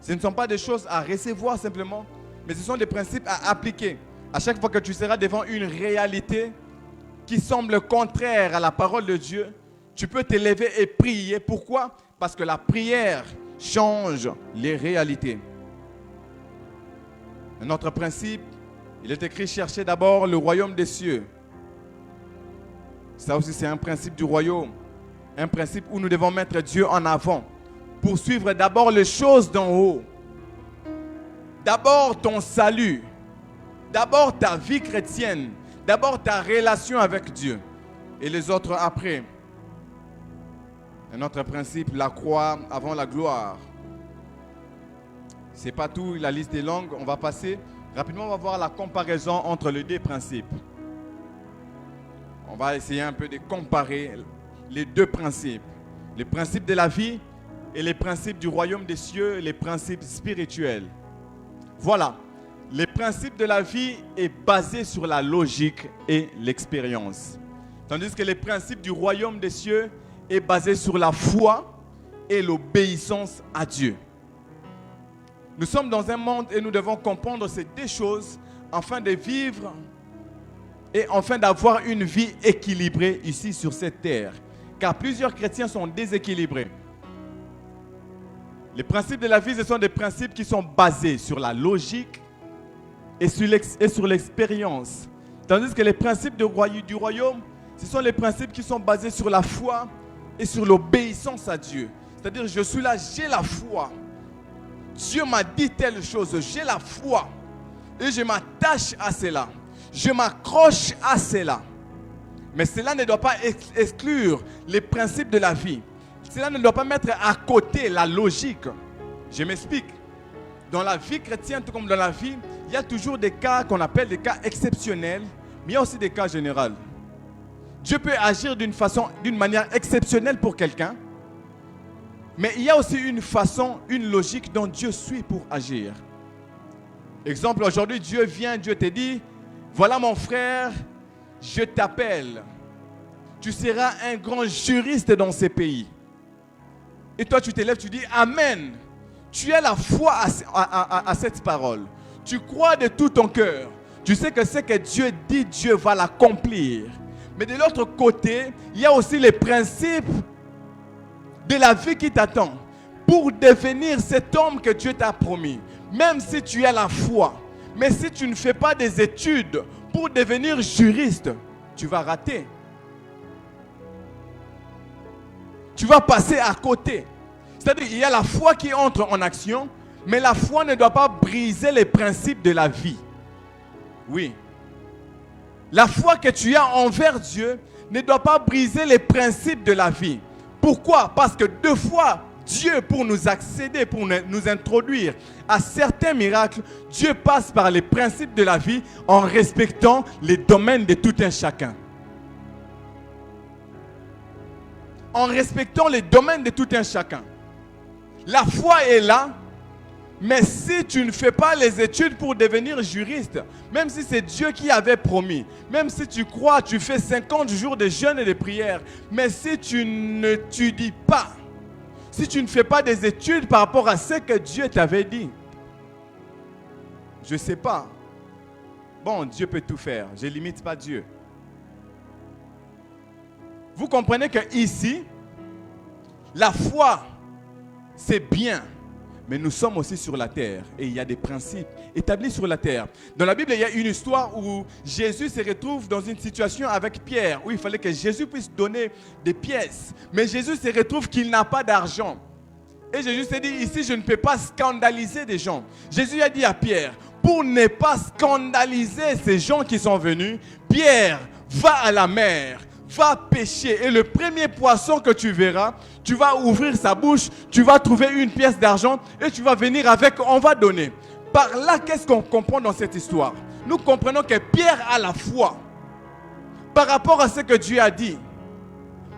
Ce ne sont pas des choses à recevoir simplement, mais ce sont des principes à appliquer. À chaque fois que tu seras devant une réalité qui semble contraire à la parole de Dieu, tu peux te lever et prier. Pourquoi? Parce que la prière change les réalités. Un autre principe, il est écrit: cherchez d'abord le royaume des cieux. Ça aussi, c'est un principe du royaume. Un principe où nous devons mettre Dieu en avant. Poursuivre d'abord les choses d'en haut. D'abord ton salut. D'abord ta vie chrétienne. D'abord ta relation avec Dieu. Et les autres après. Un autre principe, la croix avant la gloire. C'est pas tout, la liste est longue, on va passer. Rapidement, on va voir la comparaison entre les deux principes. On va essayer un peu de comparer les deux principes. Les principes de la vie et les principes du royaume des cieux, les principes spirituels. Voilà. Les principes de la vie est basé sur la logique et l'expérience. Tandis que les principes du royaume des cieux est basé sur la foi et l'obéissance à Dieu. Nous sommes dans un monde et nous devons comprendre ces deux choses afin de vivre et afin d'avoir une vie équilibrée ici sur cette terre. Car plusieurs chrétiens sont déséquilibrés. Les principes de la vie, ce sont des principes qui sont basés sur la logique et sur l'expérience. Tandis que les principes du royaume, ce sont les principes qui sont basés sur la foi et sur l'obéissance à Dieu. C'est-à-dire, je suis là, j'ai la foi. Dieu m'a dit telle chose, j'ai la foi. Et je m'attache à cela. Je m'accroche à cela. Mais cela ne doit pas exclure les principes de la vie. Cela ne doit pas mettre à côté la logique. Je m'explique. Dans la vie chrétienne, tout comme dans la vie, il y a toujours des cas qu'on appelle des cas exceptionnels, mais il y a aussi des cas généraux. Dieu peut agir d'une manière exceptionnelle pour quelqu'un, mais il y a aussi une logique dont Dieu suit pour agir. Exemple, aujourd'hui, Dieu vient, Dieu te dit, voilà mon frère, je t'appelle. Tu seras un grand juriste dans ces pays. Et toi, tu te lèves, tu dis Amen. Tu as la foi à cette parole. Tu crois de tout ton cœur. Tu sais que ce que Dieu dit, Dieu va l'accomplir. Mais de l'autre côté, il y a aussi les principes de la vie qui t'attend pour devenir cet homme que Dieu t'a promis. Même si tu as la foi, mais si tu ne fais pas des études pour devenir juriste, tu vas rater. Tu vas passer à côté. C'est-à-dire qu'il y a la foi qui entre en action, mais la foi ne doit pas briser les principes de la vie. Oui. La foi que tu as envers Dieu ne doit pas briser les principes de la vie. Pourquoi? Parce que deux fois, Dieu, pour nous accéder, pour nous introduire à certains miracles, Dieu passe par les principes de la vie en respectant les domaines de tout un chacun. En respectant les domaines de tout un chacun. La foi est là, mais si tu ne fais pas les études pour devenir juriste, même si c'est Dieu qui avait promis, même si tu crois, tu fais 50 jours de jeûne et de prière, mais si tu n'étudies pas, si tu ne fais pas des études par rapport à ce que Dieu t'avait dit, je ne sais pas. Bon, Dieu peut tout faire, je ne limite pas Dieu. Vous comprenez que ici, la foi, c'est bien, mais nous sommes aussi sur la terre et il y a des principes établis sur la terre. Dans la Bible, il y a une histoire où Jésus se retrouve dans une situation avec Pierre, où il fallait que Jésus puisse donner des pièces. Mais Jésus se retrouve qu'il n'a pas d'argent. Et Jésus s'est dit, ici, je ne peux pas scandaliser des gens. Jésus a dit à Pierre, pour ne pas scandaliser ces gens qui sont venus, Pierre, va à la mer. Va pêcher et le premier poisson que tu verras, tu vas ouvrir sa bouche, tu vas trouver une pièce d'argent et tu vas venir avec, on va donner. Par là, qu'est-ce qu'on comprend dans cette histoire? Nous comprenons que Pierre a la foi par rapport à ce que Dieu a dit.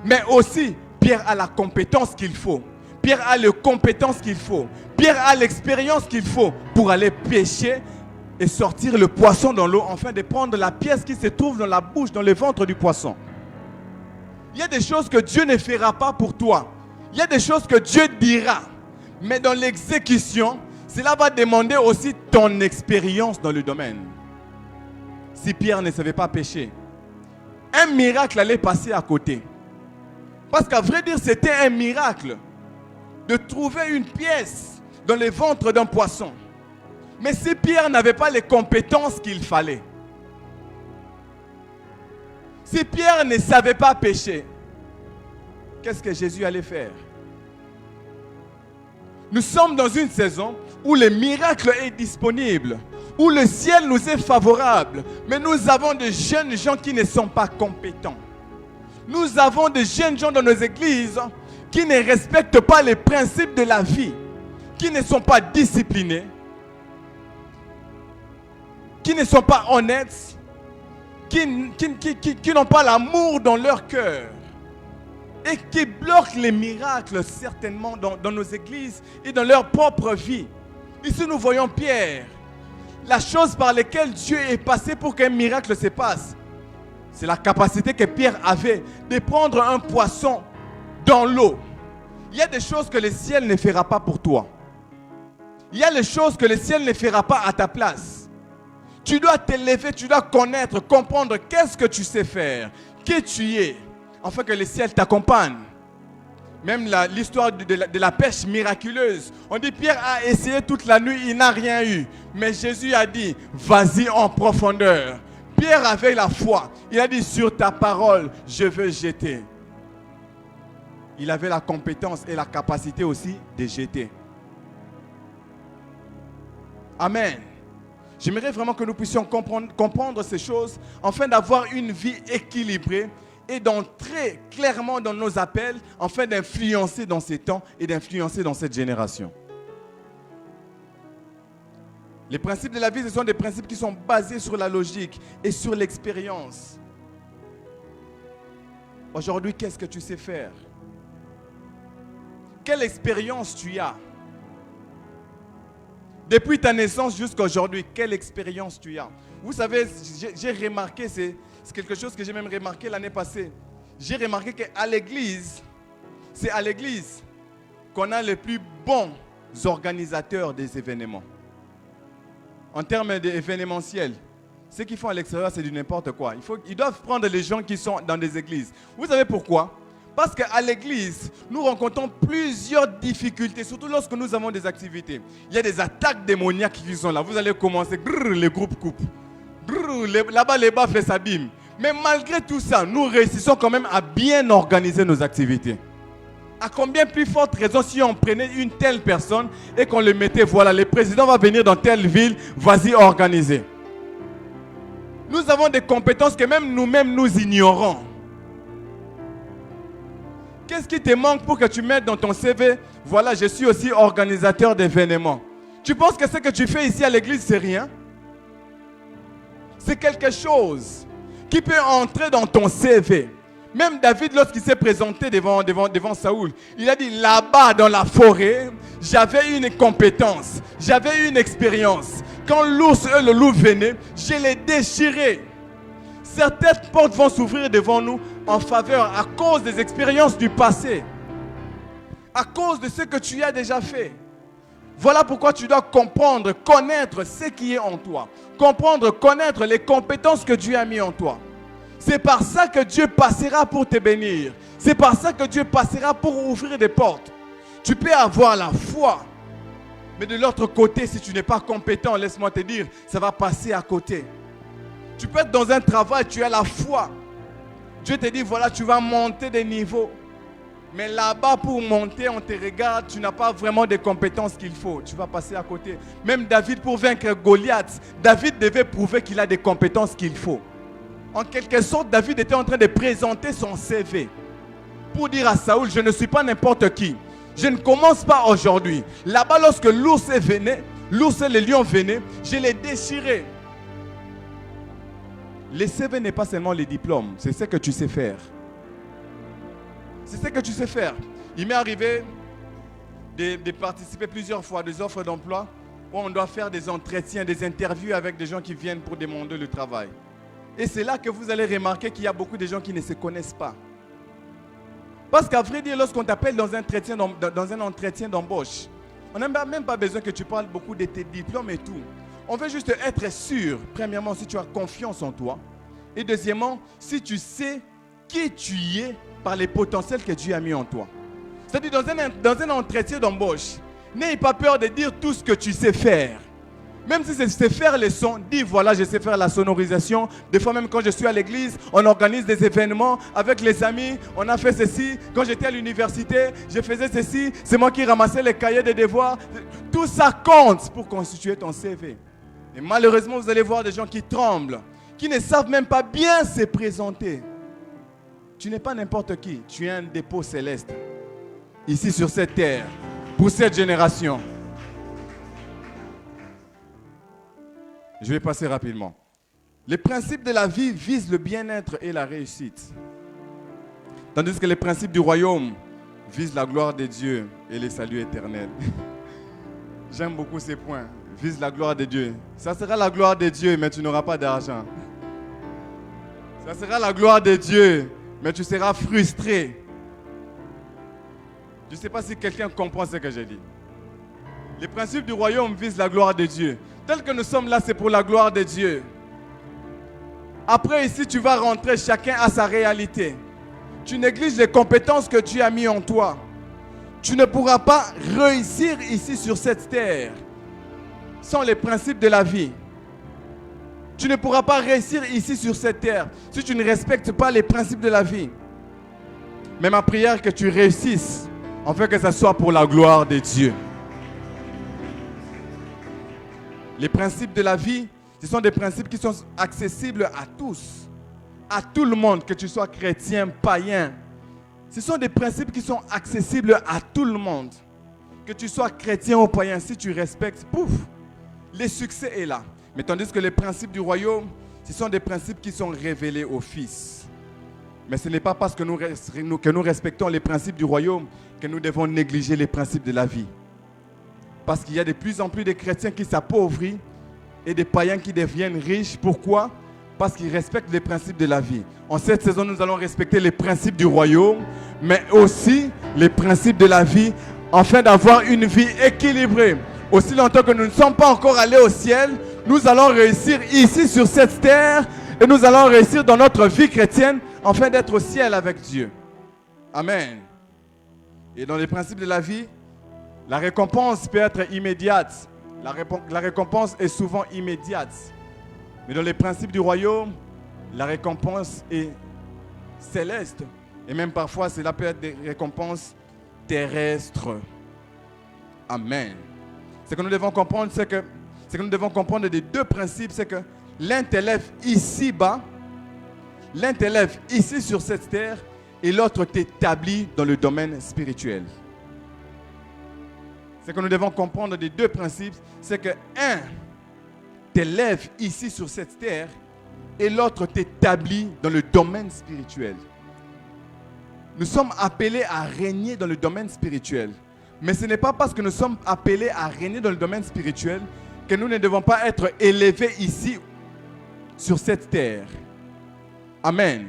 Mais aussi, Pierre a la compétence qu'il faut. Pierre a les compétences qu'il faut. Pierre a l'expérience qu'il faut pour aller pêcher et sortir le poisson dans l'eau, afin de prendre la pièce qui se trouve dans la bouche, dans le ventre du poisson. Il y a des choses que Dieu ne fera pas pour toi. Il y a des choses que Dieu dira. Mais dans l'exécution, cela va demander aussi ton expérience dans le domaine. Si Pierre ne savait pas pêcher, un miracle allait passer à côté. Parce qu'à vrai dire, c'était un miracle de trouver une pièce dans le ventre d'un poisson. Mais si Pierre n'avait pas les compétences qu'il fallait, si Pierre ne savait pas pêcher, qu'est-ce que Jésus allait faire? Nous sommes dans une saison où le miracle est disponible, où le ciel nous est favorable, mais nous avons de jeunes gens qui ne sont pas compétents. Nous avons de jeunes gens dans nos églises qui ne respectent pas les principes de la vie, qui ne sont pas disciplinés. qui ne sont pas honnêtes, qui n'ont pas l'amour dans leur cœur et qui bloquent les miracles certainement dans nos églises et dans leur propre vie. Ici nous voyons Pierre. La chose par laquelle Dieu est passé pour qu'un miracle se passe, c'est la capacité que Pierre avait de prendre un poisson dans l'eau. Il y a des choses que le ciel ne fera pas pour toi. Il y a des choses que le ciel ne fera pas à ta place. Tu dois t'élever, tu dois connaître, comprendre qu'est-ce que tu sais faire, qui tu es, afin que le ciel t'accompagne. Même l'histoire de la pêche miraculeuse. On dit Pierre a essayé toute la nuit, il n'a rien eu. Mais Jésus a dit, vas-y en profondeur. Pierre avait la foi. Il a dit, sur ta parole, je veux jeter. Il avait la compétence et la capacité aussi de jeter. Amen. J'aimerais vraiment que nous puissions comprendre ces choses afin d'avoir une vie équilibrée et d'entrer clairement dans nos appels afin d'influencer dans ces temps et d'influencer dans cette génération. Les principes de la vie, ce sont des principes qui sont basés sur la logique et sur l'expérience. Aujourd'hui, qu'est-ce que tu sais faire? Quelle expérience tu as? Depuis ta naissance jusqu'à aujourd'hui, quelle expérience tu as? Vous savez, j'ai remarqué, c'est quelque chose que j'ai même remarqué l'année passée. J'ai remarqué qu'à l'église, c'est à l'église qu'on a les plus bons organisateurs des événements. En termes d'événementiel, ce qu'ils font à l'extérieur, c'est du n'importe quoi. Ils doivent prendre les gens qui sont dans des églises. Vous savez pourquoi? Parce qu'à l'église, nous rencontrons plusieurs difficultés, surtout lorsque nous avons des activités. Il y a des attaques démoniaques qui sont là. Vous allez commencer, les groupes coupent. Là-bas, les baffles s'abîment. Mais malgré tout ça, nous réussissons quand même à bien organiser nos activités. À combien plus forte raison si on prenait une telle personne et qu'on le mettait, voilà, le président va venir dans telle ville, vas-y organiser. Nous avons des compétences que même nous-mêmes nous ignorons. Qu'est-ce qui te manque pour que tu mettes dans ton CV, voilà, je suis aussi organisateur d'événements. Tu penses que ce que tu fais ici à l'église, c'est rien? C'est quelque chose qui peut entrer dans ton CV. Même David, lorsqu'il s'est présenté devant Saoul, il a dit, là-bas dans la forêt, j'avais une compétence, j'avais une expérience. Quand l'ours et le loup venaient, je les déchirais. Certaines portes vont s'ouvrir devant nous en faveur à cause des expériences du passé. À cause de ce que tu as déjà fait. Voilà pourquoi tu dois comprendre, connaître ce qui est en toi. Comprendre, connaître les compétences que Dieu a mis en toi. C'est par ça que Dieu passera pour te bénir. C'est par ça que Dieu passera pour ouvrir des portes. Tu peux avoir la foi. Mais de l'autre côté, si tu n'es pas compétent, laisse-moi te dire, ça va passer à côté. Tu peux être dans un travail, tu as la foi. Dieu te dit, voilà, tu vas monter des niveaux. Mais là-bas, pour monter, on te regarde, tu n'as pas vraiment des compétences qu'il faut. Tu vas passer à côté. Même David, pour vaincre Goliath, David devait prouver qu'il a des compétences qu'il faut. En quelque sorte, David était en train de présenter son CV. Pour dire à Saoul, je ne suis pas n'importe qui. Je ne commence pas aujourd'hui. Là-bas, lorsque l'ours et le lion venaient, je les déchirais. Le CV n'est pas seulement les diplômes, c'est ce que tu sais faire. C'est ce que tu sais faire. Il m'est arrivé de participer plusieurs fois à des offres d'emploi où on doit faire des entretiens, des interviews avec des gens qui viennent pour demander le travail. Et c'est là que vous allez remarquer qu'il y a beaucoup de gens qui ne se connaissent pas. Parce qu'à vrai dire, lorsqu'on t'appelle dans un entretien d'embauche, on n'a même pas besoin que tu parles beaucoup de tes diplômes et tout. On veut juste être sûr, premièrement, si tu as confiance en toi. Et deuxièmement, si tu sais qui tu es par les potentiels que Dieu a mis en toi. C'est-à-dire, dans un entretien d'embauche, n'aie pas peur de dire tout ce que tu sais faire. Même si c'est faire les sons, dis voilà, je sais faire la sonorisation. Des fois même quand je suis à l'église, on organise des événements avec les amis. On a fait ceci. Quand j'étais à l'université, je faisais ceci. C'est moi qui ramassais les cahiers de devoirs. Tout ça compte pour constituer ton CV. Et malheureusement, vous allez voir des gens qui tremblent, qui ne savent même pas bien se présenter. Tu n'es pas n'importe qui. Tu es un dépôt céleste. Ici sur cette terre, pour cette génération. Je vais passer rapidement. Les principes de la vie visent le bien-être et la réussite. Tandis que les principes du royaume visent la gloire de Dieu et le salut éternel. J'aime beaucoup ces points. Vise la gloire de Dieu. Ça sera la gloire de Dieu, mais tu n'auras pas d'argent. Ça sera la gloire de Dieu, mais tu seras frustré. Je ne sais pas si quelqu'un comprend ce que j'ai dit. Les principes du royaume visent la gloire de Dieu. Tel que nous sommes là, c'est pour la gloire de Dieu. Après, ici, tu vas rentrer, chacun à sa réalité. Tu négliges les compétences que Dieu a mises en toi. Tu ne pourras pas réussir ici sur cette terre sans les principes de la vie. Tu ne pourras pas réussir ici sur cette terre si tu ne respectes pas les principes de la vie. Mais ma prière est que tu réussisses, afin que ça soit pour la gloire de Dieu. Les principes de la vie, ce sont des principes qui sont accessibles à tous, à tout le monde, que tu sois chrétien, païen. Ce sont des principes qui sont accessibles à tout le monde. Que tu sois chrétien ou païen, si tu respectes, pouf, le succès est là. Mais tandis que les principes du royaume, ce sont des principes qui sont révélés au Fils. Mais ce n'est pas parce que nous respectons les principes du royaume que nous devons négliger les principes de la vie. Parce qu'il y a de plus en plus de chrétiens qui s'appauvrissent et des païens qui deviennent riches. Pourquoi? Parce qu'ils respectent les principes de la vie. En cette saison, nous allons respecter les principes du royaume, mais aussi les principes de la vie, afin d'avoir une vie équilibrée. Aussi longtemps que nous ne sommes pas encore allés au ciel, nous allons réussir ici sur cette terre et nous allons réussir dans notre vie chrétienne afin d'être au ciel avec Dieu. Amen. Et dans les principes de la vie, la récompense peut être immédiate. La récompense est souvent immédiate. Mais dans les principes du royaume, la récompense est céleste. Et même parfois, cela peut être des récompenses terrestres. Amen. Ce que nous devons comprendre, c'est que nous devons comprendre des deux principes, c'est que l'un t'élève ici-bas, l'un t'élève ici sur cette terre, et l'autre t'établit dans le domaine spirituel. Ce que nous devons comprendre des deux principes, c'est que un t'élève ici sur cette terre, et l'autre t'établit dans le domaine spirituel. Nous sommes appelés à régner dans le domaine spirituel. Mais ce n'est pas parce que nous sommes appelés à régner dans le domaine spirituel que nous ne devons pas être élevés ici sur cette terre. Amen.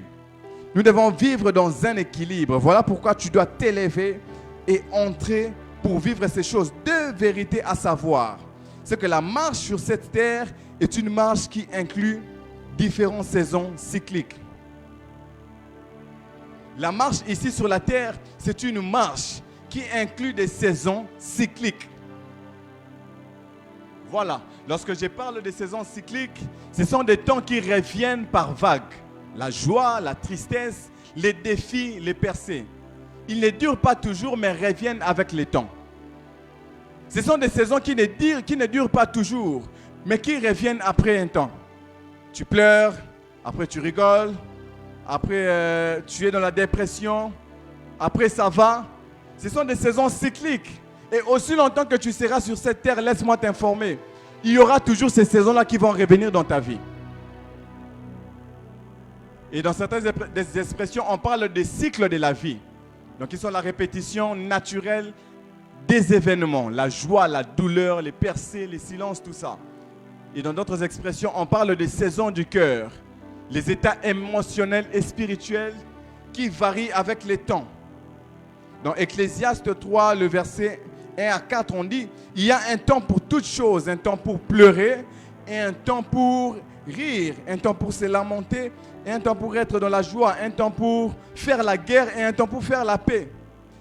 Nous devons vivre dans un équilibre. Voilà pourquoi tu dois t'élever et entrer pour vivre ces choses. Deux vérités à savoir. C'est que la marche sur cette terre est une marche qui inclut différentes saisons cycliques. La marche ici sur la terre, c'est une marche qui inclut des saisons cycliques. Voilà. Lorsque je parle de saisons cycliques, ce sont des temps qui reviennent par vagues. La joie, la tristesse, les défis, les percées. Ils ne durent pas toujours, mais reviennent avec le temps. Ce sont des saisons qui ne durent pas toujours, mais qui reviennent après un temps. Tu pleures, après tu rigoles, après tu es dans la dépression, après ça va. Ce sont des saisons cycliques. Et aussi longtemps que tu seras sur cette terre, laisse-moi t'informer, il y aura toujours ces saisons-là qui vont revenir dans ta vie. Et dans certaines expressions, on parle des cycles de la vie. Donc, ils sont la répétition naturelle des événements, la joie, la douleur, les percées, les silences, tout ça. Et dans d'autres expressions, on parle des saisons du cœur, les états émotionnels et spirituels qui varient avec les temps. Dans Ecclésiaste 3, le verset 1 à 4, on dit « Il y a un temps pour toutes choses, un temps pour pleurer et un temps pour rire, un temps pour se lamenter et un temps pour être dans la joie, un temps pour faire la guerre et un temps pour faire la paix. »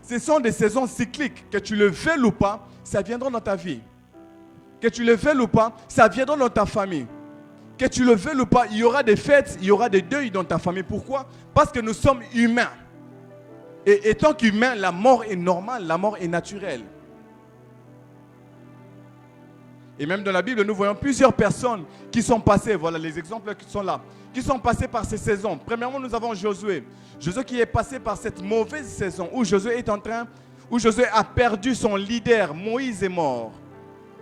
Ce sont des saisons cycliques, que tu le veuilles ou pas, ça viendra dans ta vie. Que tu le veuilles ou pas, ça viendra dans ta famille. Que tu le veuilles ou pas, il y aura des fêtes, il y aura des deuils dans ta famille. Pourquoi? Parce que nous sommes humains. Et étant qu'humain, la mort est normale, la mort est naturelle. Et même dans la Bible, nous voyons plusieurs personnes qui sont passées, voilà les exemples qui sont là, qui sont passées par ces saisons. Premièrement, nous avons Josué. Josué qui est passé par cette mauvaise saison où Josué a perdu son leader, Moïse est mort.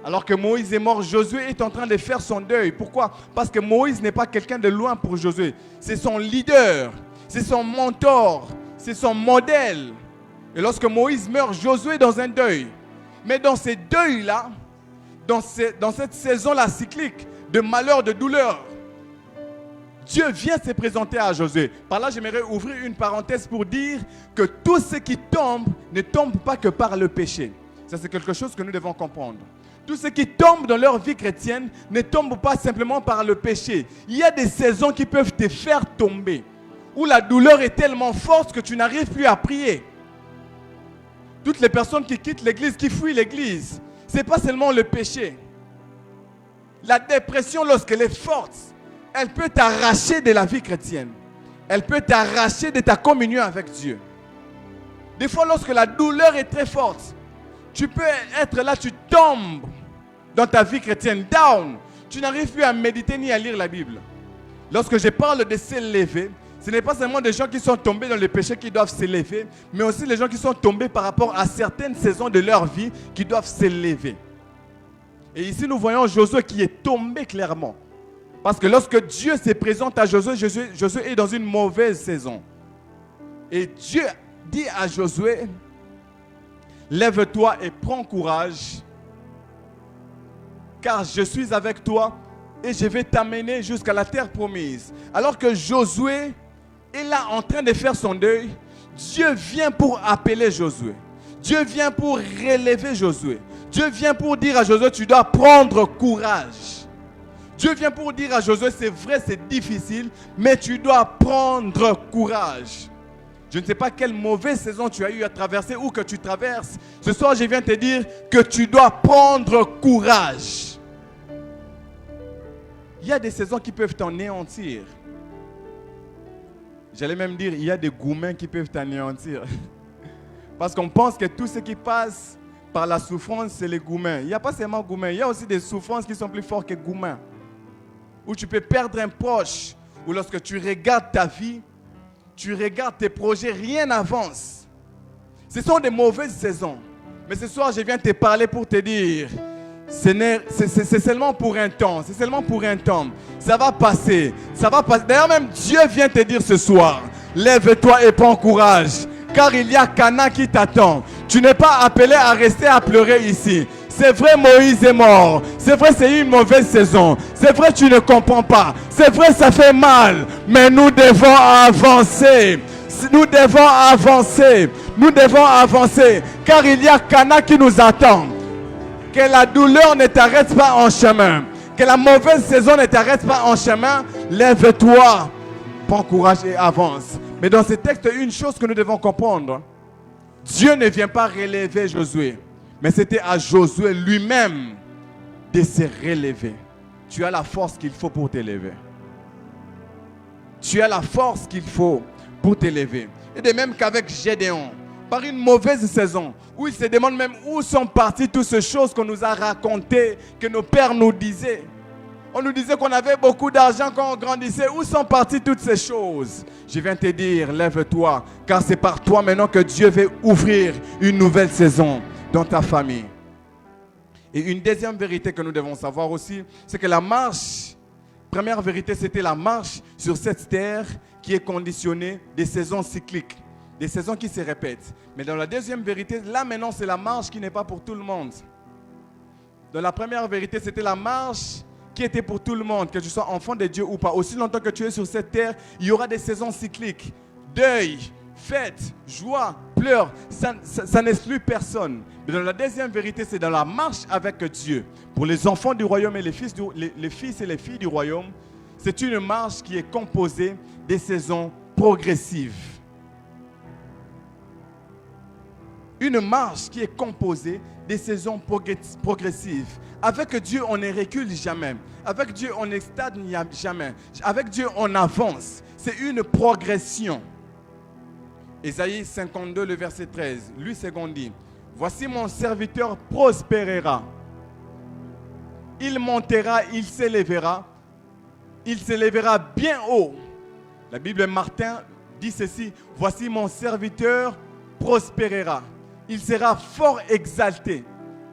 Alors que Moïse est mort, Josué est en train de faire son deuil. Pourquoi? Parce que Moïse n'est pas quelqu'un de loin pour Josué. C'est son leader, c'est son mentor, c'est son modèle. Et lorsque Moïse meurt, Josué est dans un deuil. Mais dans ces deuils-là, dans cette saison-là cyclique de malheur, de douleur, Dieu vient se présenter à Josué. Par là, j'aimerais ouvrir une parenthèse pour dire que tout ce qui tombe ne tombe pas que par le péché. Ça, c'est quelque chose que nous devons comprendre. Tout ce qui tombe dans leur vie chrétienne ne tombe pas simplement par le péché. Il y a des saisons qui peuvent te faire tomber, où la douleur est tellement forte que tu n'arrives plus à prier. Toutes les personnes qui quittent l'église, qui fuient l'église, ce n'est pas seulement le péché. La dépression, lorsqu'elle est forte, elle peut t'arracher de la vie chrétienne. Elle peut t'arracher de ta communion avec Dieu. Des fois, lorsque la douleur est très forte, tu peux être là, tu tombes dans ta vie chrétienne, down. Tu n'arrives plus à méditer ni à lire la Bible. Lorsque je parle de s'élever, ce n'est pas seulement des gens qui sont tombés dans le péché qui doivent s'élever, mais aussi les gens qui sont tombés par rapport à certaines saisons de leur vie qui doivent s'élever. Et ici, nous voyons Josué qui est tombé clairement. Parce que lorsque Dieu se présente à Josué, Josué est dans une mauvaise saison. Et Dieu dit à Josué, lève-toi et prends courage, car je suis avec toi et je vais t'amener jusqu'à la terre promise. Alors que Josué est là en train de faire son deuil, Dieu vient pour appeler Josué. Dieu vient pour relever Josué. Dieu vient pour dire à Josué, tu dois prendre courage. Dieu vient pour dire à Josué, c'est vrai, c'est difficile, mais tu dois prendre courage. Je ne sais pas quelle mauvaise saison tu as eu à traverser ou que tu traverses. Ce soir, je viens te dire que tu dois prendre courage. Il y a des saisons qui peuvent t'anéantir. J'allais même dire, il y a des gourmets qui peuvent t'anéantir. Parce qu'on pense que tout ce qui passe par la souffrance, c'est les gourmets. Il n'y a pas seulement gourmets, il y a aussi des souffrances qui sont plus fortes que gourmets. Où tu peux perdre un proche, ou lorsque tu regardes ta vie, tu regardes tes projets, rien n'avance. Ce sont des mauvaises saisons. Mais ce soir, je viens te parler pour te dire, c'est seulement pour un temps. C'est seulement pour un temps. Ça va passer. Ça va passer. D'ailleurs, même Dieu vient te dire ce soir, lève-toi et prends courage. Car il y a Canaan qui t'attend. Tu n'es pas appelé à rester à pleurer ici. C'est vrai, Moïse est mort. C'est vrai, c'est une mauvaise saison. C'est vrai, tu ne comprends pas. C'est vrai, ça fait mal. Mais nous devons avancer. Nous devons avancer. Nous devons avancer. Car il y a Canaan qui nous attend. Que la douleur ne t'arrête pas en chemin. Que la mauvaise saison ne t'arrête pas en chemin. Lève-toi. Prends courage et avance. Mais dans ce texte, une chose que nous devons comprendre. Dieu ne vient pas relever Josué. Mais c'était à Josué lui-même de se relever. Tu as la force qu'il faut pour t'élever. Tu as la force qu'il faut pour t'élever. Et de même qu'avec Gédéon, par une mauvaise saison, où il se demande même où sont parties toutes ces choses qu'on nous a racontées, que nos pères nous disaient. On nous disait qu'on avait beaucoup d'argent quand on grandissait. Où sont parties toutes ces choses? Je viens te dire, lève-toi, car c'est par toi maintenant que Dieu veut ouvrir une nouvelle saison dans ta famille. Et une deuxième vérité que nous devons savoir aussi, c'est que la marche, première vérité, c'était la marche sur cette terre qui est conditionnée des saisons cycliques, des saisons qui se répètent. Mais dans la deuxième vérité, là maintenant, c'est la marche qui n'est pas pour tout le monde. Dans la première vérité, c'était la marche qui était pour tout le monde, que tu sois enfant de Dieu ou pas. Aussi longtemps que tu es sur cette terre, il y aura des saisons cycliques. Deuil, fête, joie, pleurs, ça n'exclut personne. Mais dans la deuxième vérité, c'est dans la marche avec Dieu. Pour les enfants du royaume et les fils et les filles du royaume, c'est une marche qui est composée des saisons progressives. Une marche qui est composée des saisons progressives. Avec Dieu, on ne recule jamais. Avec Dieu, on ne stagne jamais. Avec Dieu, on avance. C'est une progression. Ésaïe 52, le verset 13. Lui, c'est qu'on dit, voici mon serviteur prospérera. Il montera, il s'élèvera bien haut. La Bible Martin dit ceci, voici mon serviteur prospérera. Il sera fort exalté.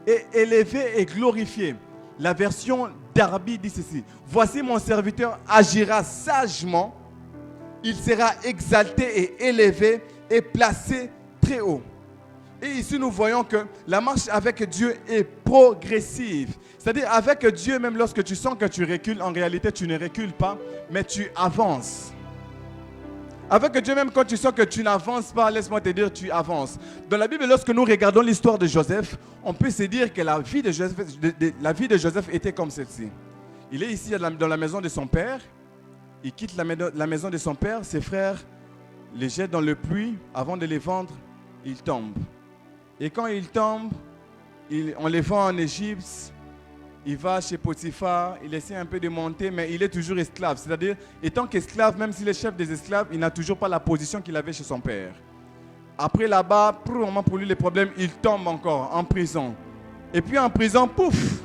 et élevé et glorifié. La version Darby dit ceci. Voici mon serviteur agira sagement. Il sera exalté et élevé et placé très haut. Et ici, nous voyons que la marche avec Dieu est progressive. C'est-à-dire, avec Dieu, même lorsque tu sens que tu recules, en réalité, tu ne recules pas, mais tu avances. Avec Dieu, même quand tu sens que tu n'avances pas, laisse-moi te dire, tu avances. Dans la Bible, lorsque nous regardons l'histoire de Joseph, on peut se dire que la vie de Joseph était comme celle-ci. Il est ici dans la maison de son père. Il quitte la maison de son père. Ses frères les jettent dans le puits. Avant de les vendre, il tombe. Et quand il tombe, on les vend en Égypte. Il va chez Potiphar, il essaie un peu de monter, mais il est toujours esclave. C'est-à-dire, étant qu'esclave, même s'il est chef des esclaves, il n'a toujours pas la position qu'il avait chez son père. Après là-bas, pour le moment, pour lui, les problèmes, il tombe encore en prison. Et puis en prison, pouf,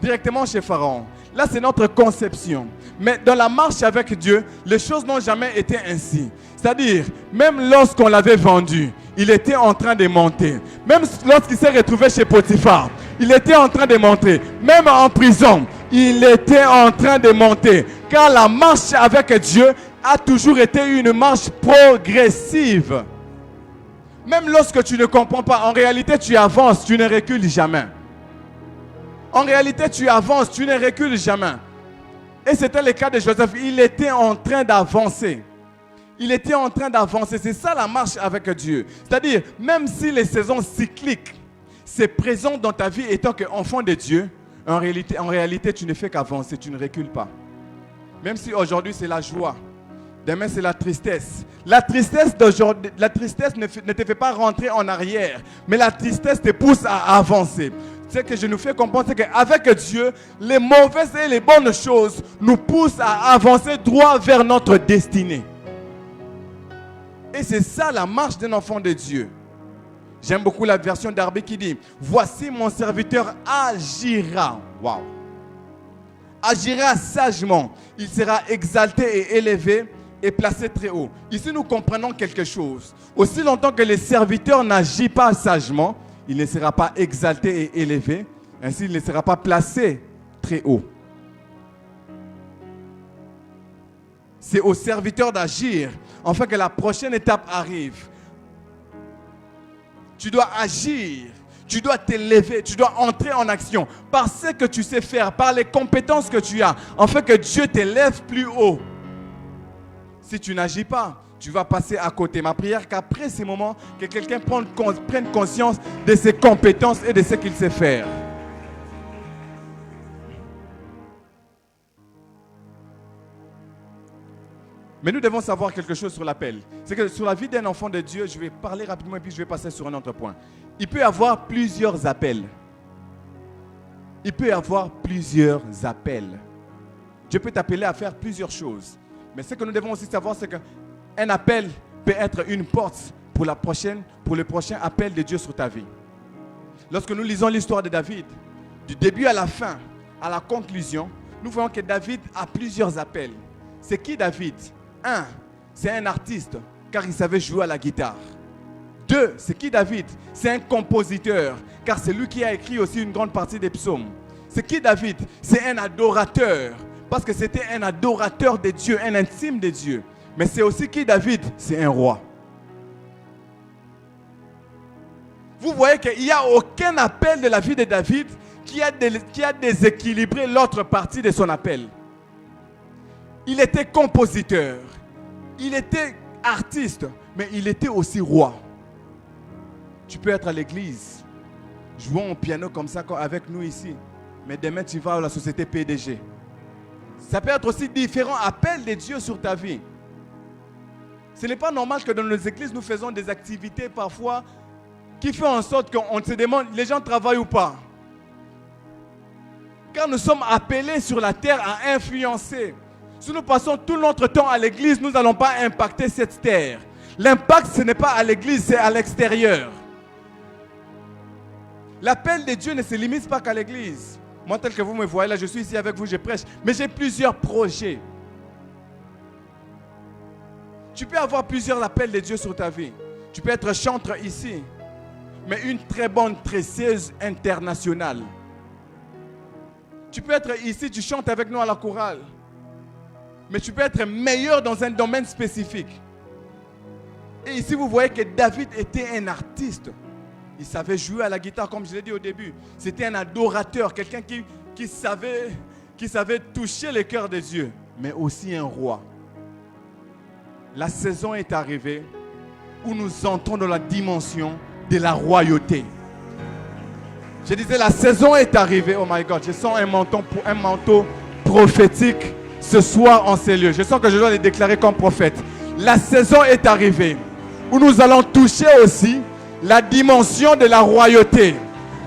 directement chez Pharaon. Là, c'est notre conception. Mais dans la marche avec Dieu, les choses n'ont jamais été ainsi. C'est-à-dire, même lorsqu'on l'avait vendu, il était en train de monter. Même lorsqu'il s'est retrouvé chez Potiphar, il était en train de monter. Même en prison, il était en train de monter. Car la marche avec Dieu a toujours été une marche progressive. Même lorsque tu ne comprends pas, en réalité, tu avances, tu ne recules jamais. En réalité, tu avances, tu ne recules jamais. Et c'était le cas de Joseph. Il était en train d'avancer. Il était en train d'avancer. C'est ça la marche avec Dieu. C'est-à-dire, même si les saisons cycliques, c'est présent dans ta vie étant qu'enfant de Dieu, en réalité, tu ne fais qu'avancer, tu ne recules pas. Même si aujourd'hui, c'est la joie. Demain, c'est la tristesse. La tristesse d'aujourd'hui, la tristesse ne te fait pas rentrer en arrière, mais la tristesse te pousse à avancer. Ce que je nous fais comprendre, c'est qu'avec Dieu, les mauvaises et les bonnes choses nous poussent à avancer droit vers notre destinée. Et c'est ça la marche d'un enfant de Dieu. J'aime beaucoup la version d'Arby qui dit « Voici mon serviteur agira. » Waouh. Agira sagement. Il sera exalté et élevé et placé très haut. Ici, nous comprenons quelque chose. Aussi longtemps que le serviteur n'agit pas sagement, il ne sera pas exalté et élevé. Ainsi, il ne sera pas placé très haut. C'est au serviteur d'agir, afin que la prochaine étape arrive. Tu dois agir, tu dois t'élever, tu dois entrer en action par ce que tu sais faire, par les compétences que tu as, afin que Dieu t'élève plus haut. Si tu n'agis pas, tu vas passer à côté. Ma prière qu'après ces moments, que quelqu'un prenne conscience de ses compétences et de ce qu'il sait faire. Mais nous devons savoir quelque chose sur l'appel. C'est que sur la vie d'un enfant de Dieu, je vais parler rapidement et puis je vais passer sur un autre point. Il peut y avoir plusieurs appels. Il peut y avoir plusieurs appels. Dieu peut t'appeler à faire plusieurs choses. Mais ce que nous devons aussi savoir, c'est qu'un appel peut être une porte pour le prochain appel de Dieu sur ta vie. Lorsque nous lisons l'histoire de David, du début à la fin, à la conclusion, nous voyons que David a plusieurs appels. C'est qui David ? 1, c'est un artiste, car il savait jouer à la guitare. 2, c'est qui David ? C'est un compositeur, car c'est lui qui a écrit aussi une grande partie des psaumes. C'est qui David ? C'est un adorateur, parce que c'était un adorateur de Dieu, un intime de Dieu. Mais c'est aussi qui David ? C'est un roi. Vous voyez qu'il n'y a aucun appel de la vie de David qui a déséquilibré l'autre partie de son appel. Il était compositeur, il était artiste, mais il était aussi roi. Tu peux être à l'église, jouant au piano comme ça avec nous ici, mais demain tu vas à la société PDG. Ça peut être aussi différents appels de Dieu sur ta vie. Ce n'est pas normal que dans nos églises, nous faisons des activités parfois qui font en sorte qu'on se demande, les gens travaillent ou pas. Car nous sommes appelés sur la terre à influencer. Si nous passons tout notre temps à l'église, nous n'allons pas impacter cette terre. L'impact, ce n'est pas à l'église, c'est à l'extérieur. L'appel de Dieu ne se limite pas qu'à l'église. Moi, tel que vous me voyez là, je suis ici avec vous, je prêche. Mais j'ai plusieurs projets. Tu peux avoir plusieurs appels de Dieu sur ta vie. Tu peux être chanteur ici. mais une très bonne tresseuse internationale. Tu peux être ici, tu chantes avec nous à la chorale, mais tu peux être meilleur dans un domaine spécifique. Et ici, vous voyez que David était un artiste. Il savait jouer à la guitare, comme je l'ai dit au début. C'était un adorateur, quelqu'un qui savait toucher le cœur des dieux, mais aussi un roi. La saison est arrivée où nous entrons dans la dimension de la royauté. Je disais, la saison est arrivée. Oh my God, je sens un manteau prophétique ce soir en ces lieux. Je sens que je dois les déclarer comme prophète. La saison est arrivée où nous allons toucher aussi la dimension de la royauté.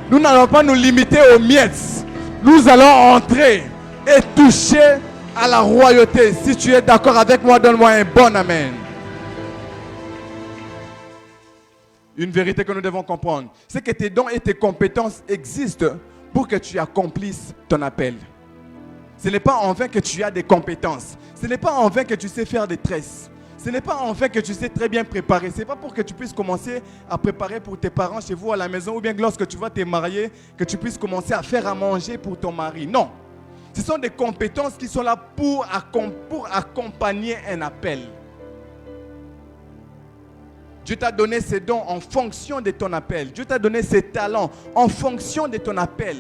Nous n'allons pas nous limiter aux miettes. Nous allons entrer et toucher à la royauté. Si tu es d'accord avec moi, donne-moi un bon amen. Une vérité que nous devons comprendre, c'est que tes dons et tes compétences existent pour que tu accomplisses ton appel. Ce n'est pas en vain que tu as des compétences. Ce n'est pas en vain que tu sais faire des tresses. Ce n'est pas en vain que tu sais très bien préparer. Ce n'est pas pour que tu puisses commencer à préparer pour tes parents chez vous à la maison, ou bien que lorsque tu vas te marier, que tu puisses commencer à faire à manger pour ton mari. Non. Ce sont des compétences qui sont là pour accompagner un appel. Dieu t'a donné ses dons en fonction de ton appel. Dieu t'a donné ses talents en fonction de ton appel.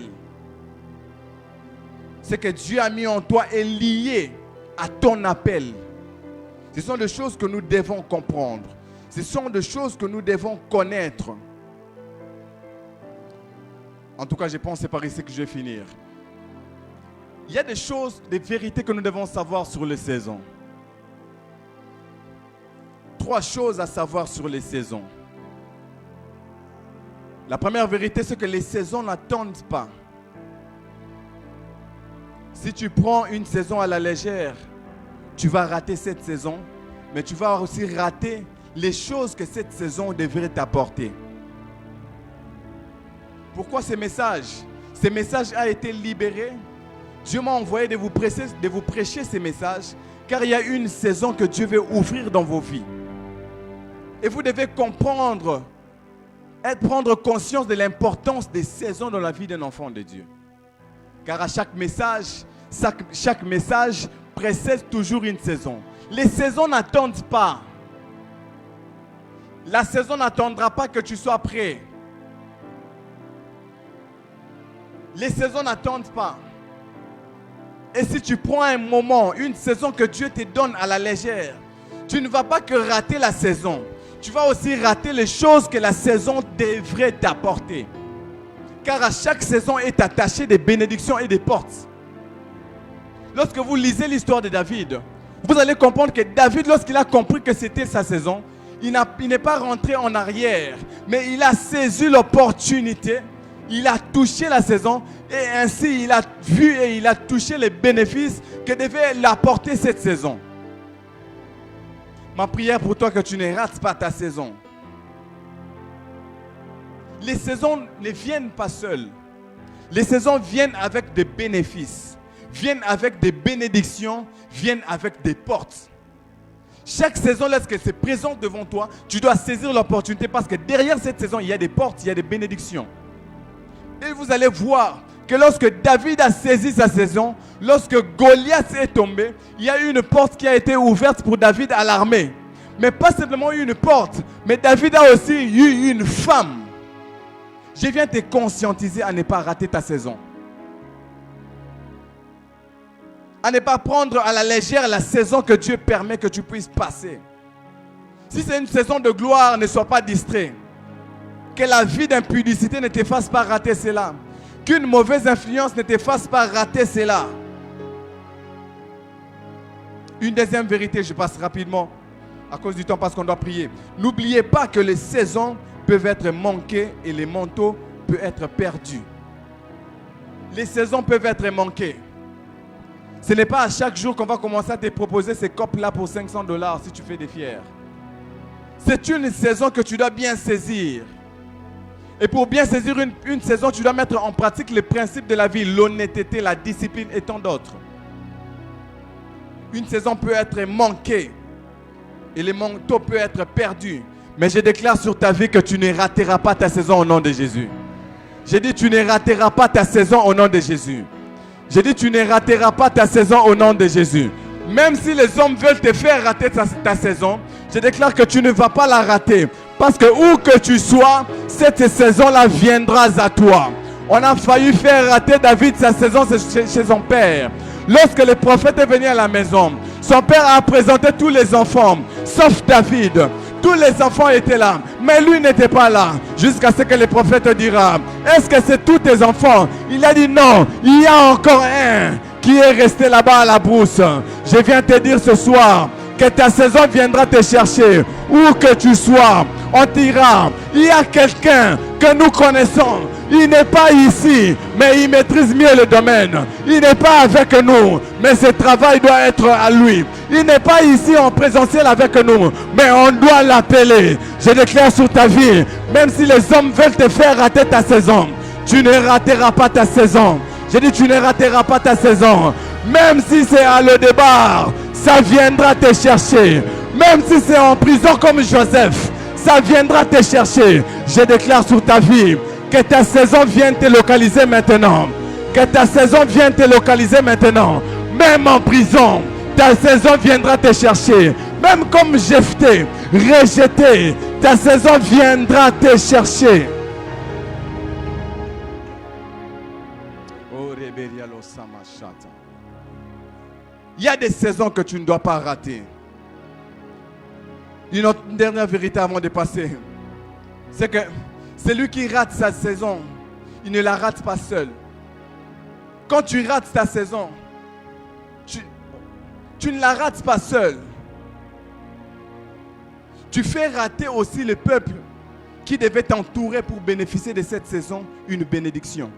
Ce que Dieu a mis en toi est lié à ton appel. Ce sont des choses que nous devons comprendre. Ce sont des choses que nous devons connaître. En tout cas, je pense que c'est par ici que je vais finir. Il y a des choses, des vérités que nous devons savoir sur les saisons. 3 choses à savoir sur les saisons. La première vérité, c'est que les saisons n'attendent pas. Si tu prends une saison à la légère, tu vas rater cette saison, mais tu vas aussi rater les choses que cette saison devrait t'apporter. Pourquoi ce message? Ce message a été libéré. Dieu m'a envoyé de vous prêcher ces messages, car il y a une saison que Dieu veut ouvrir dans vos vies. Et vous devez comprendre, prendre conscience de l'importance des saisons dans la vie d'un enfant de Dieu. Car à chaque message précède toujours une saison. Les saisons n'attendent pas. La saison n'attendra pas que tu sois prêt. Les saisons n'attendent pas. Et si tu prends un moment, une saison que Dieu te donne à la légère, tu ne vas pas que rater la saison. Tu vas aussi rater les choses que la saison devrait t'apporter. Car à chaque saison est attachée des bénédictions et des portes. Lorsque vous lisez l'histoire de David, vous allez comprendre que David, lorsqu'il a compris que c'était sa saison, il n'est pas rentré en arrière, mais il a saisi l'opportunité, il a touché la saison et ainsi il a vu et il a touché les bénéfices que devait l'apporter cette saison. Ma prière pour toi, que tu ne rates pas ta saison. Les saisons ne viennent pas seules. Les saisons viennent avec des bénéfices, viennent avec des bénédictions, viennent avec des portes. Chaque saison, lorsqu'elle se présente devant toi, tu dois saisir l'opportunité parce que derrière cette saison, il y a des portes, il y a des bénédictions. Et vous allez voir que lorsque David a saisi sa saison, lorsque Goliath est tombé, il y a eu une porte qui a été ouverte pour David à l'armée. Mais pas simplement une porte, mais David a aussi eu une femme. Je viens te conscientiser à ne pas rater ta saison. À ne pas prendre à la légère la saison que Dieu permet que tu puisses passer. Si c'est une saison de gloire, ne sois pas distrait. Que la vie d'impudicité ne te fasse pas rater cela. Qu'une mauvaise influence ne te fasse pas rater cela. Une deuxième vérité, je passe rapidement à cause du temps parce qu'on doit prier. N'oubliez pas que les saisons peuvent être manquées et les manteaux peuvent être perdus. Les saisons peuvent être manquées. Ce n'est pas à chaque jour qu'on va commencer à te proposer ces copes-là pour $500 si tu fais des fiers. C'est une saison que tu dois bien saisir. Et pour bien saisir une saison, tu dois mettre en pratique les principes de la vie, l'honnêteté, la discipline et tant d'autres. Une saison peut être manquée et les manteaux peuvent être perdus. Mais je déclare sur ta vie que tu ne rateras pas ta saison au nom de Jésus. J'ai dit tu ne rateras pas ta saison au nom de Jésus. J'ai dit tu ne rateras pas ta saison au nom de Jésus. Même si les hommes veulent te faire rater ta saison, je déclare que tu ne vas pas la rater. Parce que où que tu sois, cette saison-là viendra à toi. On a failli faire rater David sa saison chez son père. Lorsque le prophète est venu à la maison, son père a présenté tous les enfants, sauf David. Tous les enfants étaient là, mais lui n'était pas là. Jusqu'à ce que le prophète dira, est-ce que c'est tous tes enfants? Il a dit non, il y a encore un qui est resté là-bas à la brousse. Je viens te dire ce soir que ta saison viendra te chercher. Où que tu sois, on t'ira. Il y a quelqu'un que nous connaissons. Il n'est pas ici, mais il maîtrise mieux le domaine. Il n'est pas avec nous, mais ce travail doit être à lui. Il n'est pas ici en présentiel avec nous, mais on doit l'appeler. Je déclare sur ta vie, même si les hommes veulent te faire rater ta saison, tu ne rateras pas ta saison. J'ai dit tu ne rateras pas ta saison. Même si c'est à le départ, ça viendra te chercher. Même si c'est en prison comme Joseph, ça viendra te chercher. Je déclare sur ta vie que ta saison vienne te localiser maintenant. Que ta saison vienne te localiser maintenant. Même en prison, ta saison viendra te chercher. Même comme Jephthé, rejeté, ta saison viendra te chercher. Il y a des saisons que tu ne dois pas rater. Une autre dernière vérité avant de passer, c'est que celui qui rate sa saison, il ne la rate pas seul. Quand tu rates ta saison, tu ne la rates pas seul. Tu fais rater aussi le peuple qui devait t'entourer pour bénéficier de cette saison, une bénédiction.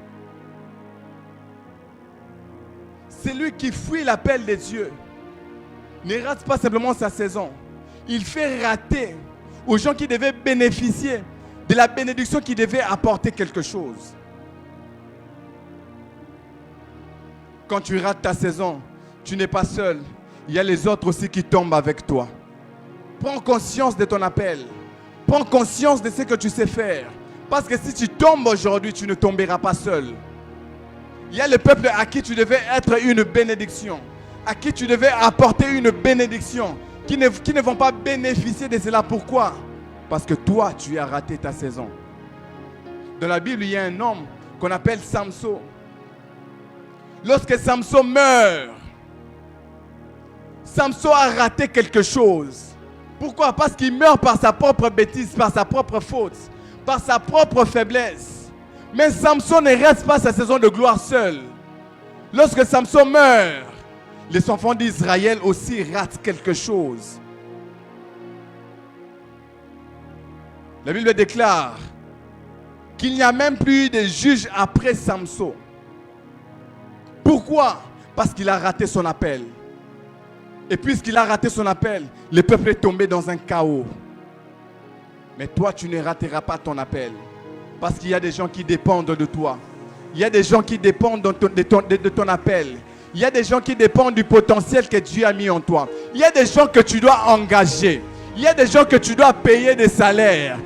Celui qui fuit l'appel de Dieu ne rate pas simplement sa saison. Il fait rater aux gens qui devaient bénéficier de la bénédiction qui devait apporter quelque chose. Quand tu rates ta saison, tu n'es pas seul. Il y a les autres aussi qui tombent avec toi. Prends conscience de ton appel. Prends conscience de ce que tu sais faire. Parce que si tu tombes aujourd'hui, tu ne tomberas pas seul. Il y a le peuple à qui tu devais être une bénédiction. À qui tu devais apporter une bénédiction. Qui ne vont pas bénéficier de cela. Pourquoi? Parce que toi, tu as raté ta saison. Dans la Bible, il y a un homme qu'on appelle Samson. Lorsque Samson meurt, Samson a raté quelque chose. Pourquoi? Parce qu'il meurt par sa propre bêtise, par sa propre faute, par sa propre faiblesse. Mais Samson ne reste pas sa saison de gloire seul. Lorsque Samson meurt, les enfants d'Israël aussi ratent quelque chose. La Bible déclare qu'il n'y a même plus de juge après Samson. Pourquoi? Parce qu'il a raté son appel. Et puisqu'il a raté son appel, le peuple est tombé dans un chaos. Mais toi, tu ne rateras pas ton appel. Parce qu'il y a des gens qui dépendent de toi. Il y a des gens qui dépendent de ton appel. Il y a des gens qui dépendent du potentiel que Dieu a mis en toi. Il y a des gens que tu dois engager. Il y a des gens que tu dois payer des salaires.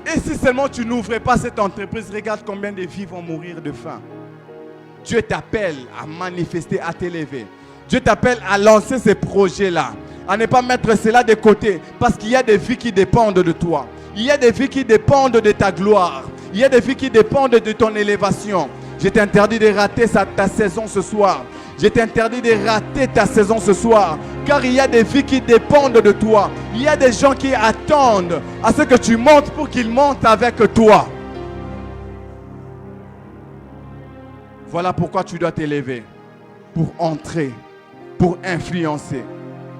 Et si seulement tu n'ouvrais pas cette entreprise, regarde combien de vies vont mourir de faim. Dieu t'appelle à manifester, à t'élever. Dieu t'appelle à lancer ces projets-là, à ne pas mettre cela de côté, parce qu'il y a des vies qui dépendent de toi. Il y a des vies qui dépendent de ta gloire. Il y a des vies qui dépendent de ton élévation. Je t'interdis de rater ta saison ce soir. Je t'interdis de rater ta saison ce soir. Car il y a des vies qui dépendent de toi. Il y a des gens qui attendent à ce que tu montes pour qu'ils montent avec toi. Voilà pourquoi tu dois t'élever. Pour entrer, pour influencer.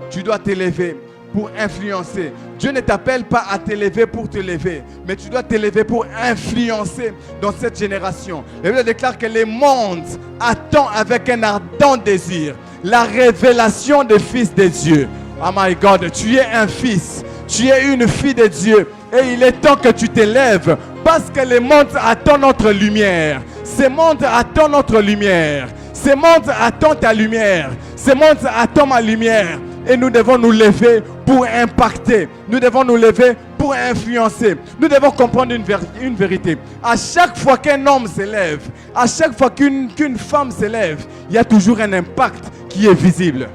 Tu dois t'élever pour influencer. Dieu ne t'appelle pas à t'élever pour te lever, mais tu dois t'élever pour influencer dans cette génération. La Bible déclare que le monde attend avec un ardent désir la révélation des fils de Dieu. Oh my God, tu es un fils, tu es une fille de Dieu et il est temps que tu t'élèves parce que le monde attend notre lumière. Ce monde attend notre lumière. Ce monde attend ta lumière. Ce monde attend ma lumière. Et nous devons nous lever pour impacter. Nous devons nous lever pour influencer. Nous devons comprendre une vérité. À chaque fois qu'un homme s'élève, à chaque fois qu'une femme s'élève, il y a toujours un impact qui est visible.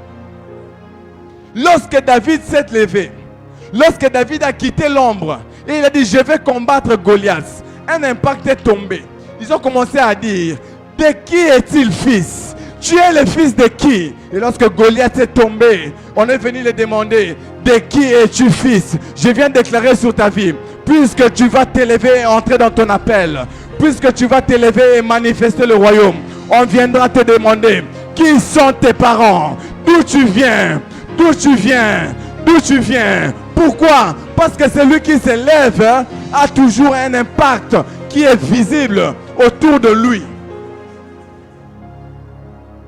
Lorsque David s'est levé, lorsque David a quitté l'ombre, et il a dit, je vais combattre Goliath, un impact est tombé. Ils ont commencé à dire, de qui est-il fils? Tu es le fils de qui? Et lorsque Goliath est tombé, on est venu le demander, de qui es-tu fils? Je viens déclarer sur ta vie, puisque tu vas t'élever et entrer dans ton appel, puisque tu vas t'élever et manifester le royaume, on viendra te demander, qui sont tes parents? D'où tu viens? D'où tu viens? D'où tu viens? Pourquoi? Parce que celui qui s'élève a toujours un impact qui est visible autour de lui.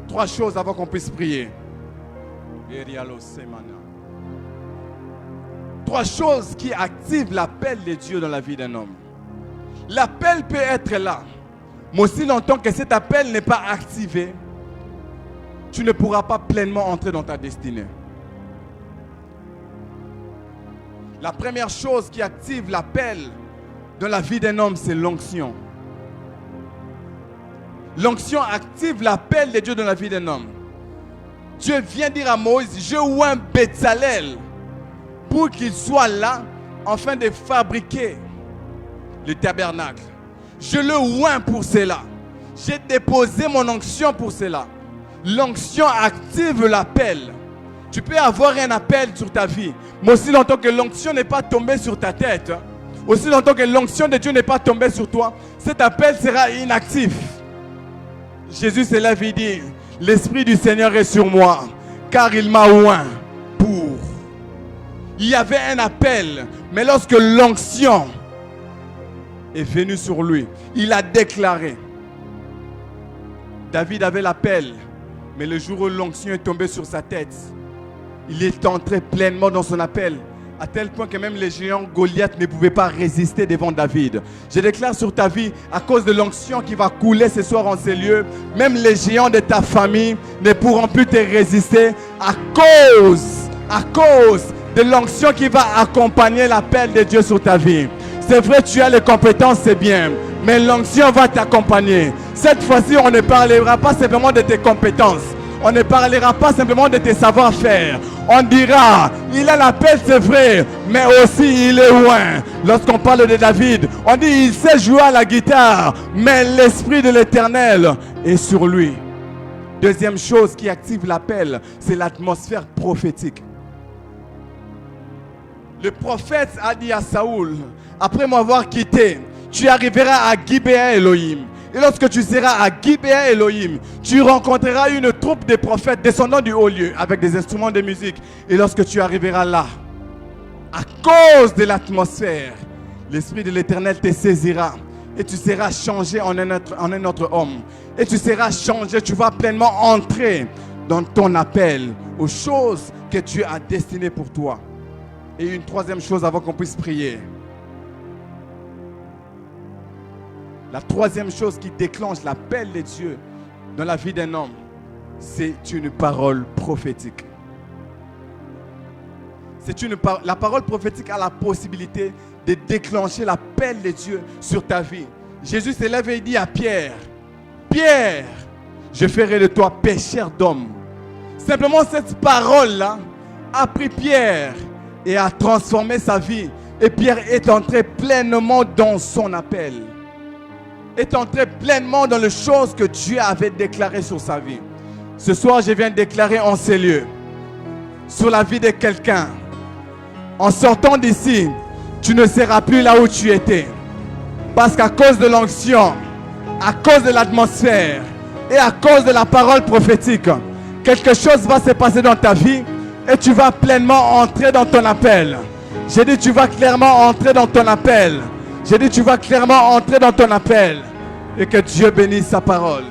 3 choses avant qu'on puisse prier. 3 choses qui activent l'appel de Dieu dans la vie d'un homme. L'appel peut être là, mais aussi longtemps que cet appel n'est pas activé, tu ne pourras pas pleinement entrer dans ta destinée. La première chose qui active l'appel dans la vie d'un homme, c'est l'onction. L'onction active l'appel de Dieu dans la vie d'un homme. Dieu vient dire à Moïse, je oins Bezalel pour qu'il soit là afin de fabriquer le tabernacle. Je le oins pour cela. J'ai déposé mon onction pour cela. L'onction active l'appel. Tu peux avoir un appel sur ta vie, mais aussi longtemps que l'onction n'est pas tombée sur ta tête, aussi longtemps que l'onction de Dieu n'est pas tombée sur toi, cet appel sera inactif. Jésus se lève et dit, l'Esprit du Seigneur est sur moi, car il m'a oint pour. Il y avait un appel, mais lorsque l'onction est venue sur lui, il a déclaré. David avait l'appel, mais le jour où l'onction est tombée sur sa tête, il est entré pleinement dans son appel, à tel point que même les géants Goliath ne pouvaient pas résister devant David. Je déclare sur ta vie, à cause de l'onction qui va couler ce soir en ces lieux, même les géants de ta famille ne pourront plus te résister à cause de l'onction qui va accompagner l'appel de Dieu sur ta vie. C'est vrai, tu as les compétences, c'est bien, mais l'onction va t'accompagner. Cette fois-ci, on ne parlera pas simplement de tes compétences. On ne parlera pas simplement de tes savoir-faire. On dira, il a l'appel, c'est vrai, mais aussi il est loin. Lorsqu'on parle de David, on dit, il sait jouer à la guitare, mais l'Esprit de l'Éternel est sur lui. Deuxième chose qui active l'appel, c'est l'atmosphère prophétique. Le prophète a dit à Saoul, après m'avoir quitté, tu arriveras à Gibéa Elohim. Et lorsque tu seras à Gibéa Elohim, tu rencontreras une troupe de prophètes descendant du haut lieu avec des instruments de musique. Et lorsque tu arriveras là, à cause de l'atmosphère, l'Esprit de l'Éternel te saisira et tu seras changé en un autre homme. Et tu seras changé, tu vas pleinement entrer dans ton appel aux choses que Dieu a destinées pour toi. Et une troisième chose avant qu'on puisse prier. La troisième chose qui déclenche l'appel de Dieu dans la vie d'un homme, c'est une parole prophétique. La parole prophétique a la possibilité de déclencher l'appel de Dieu sur ta vie. Jésus se lève et dit à Pierre, Pierre, je ferai de toi pêcheur d'hommes. Simplement cette parole-là a pris Pierre et a transformé sa vie. Et Pierre est entré pleinement dans son appel. Est entré pleinement dans les choses que Dieu avait déclarées sur sa vie. Ce soir, je viens de déclarer en ces lieux, sur la vie de quelqu'un. En sortant d'ici, tu ne seras plus là où tu étais. Parce qu'à cause de l'onction, à cause de l'atmosphère et à cause de la parole prophétique, quelque chose va se passer dans ta vie et tu vas pleinement entrer dans ton appel. J'ai dit, tu vas clairement entrer dans ton appel. J'ai dit, tu vas clairement entrer dans ton appel. Et que Dieu bénisse sa parole.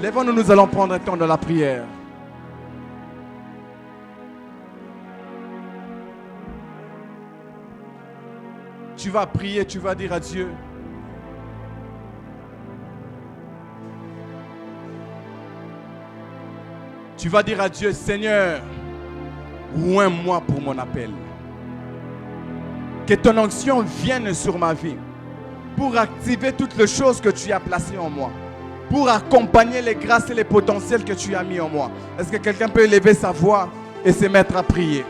Lèvons-nous, nous allons prendre un temps de la prière. Tu vas prier, tu vas dire à Dieu. Tu vas dire à Dieu, Seigneur, Oins-moi pour mon appel. Que ton onction vienne sur ma vie pour activer toutes les choses que tu as placées en moi, pour accompagner les grâces et les potentiels que tu as mis en moi. Est-ce que quelqu'un peut élever sa voix et se mettre à prier?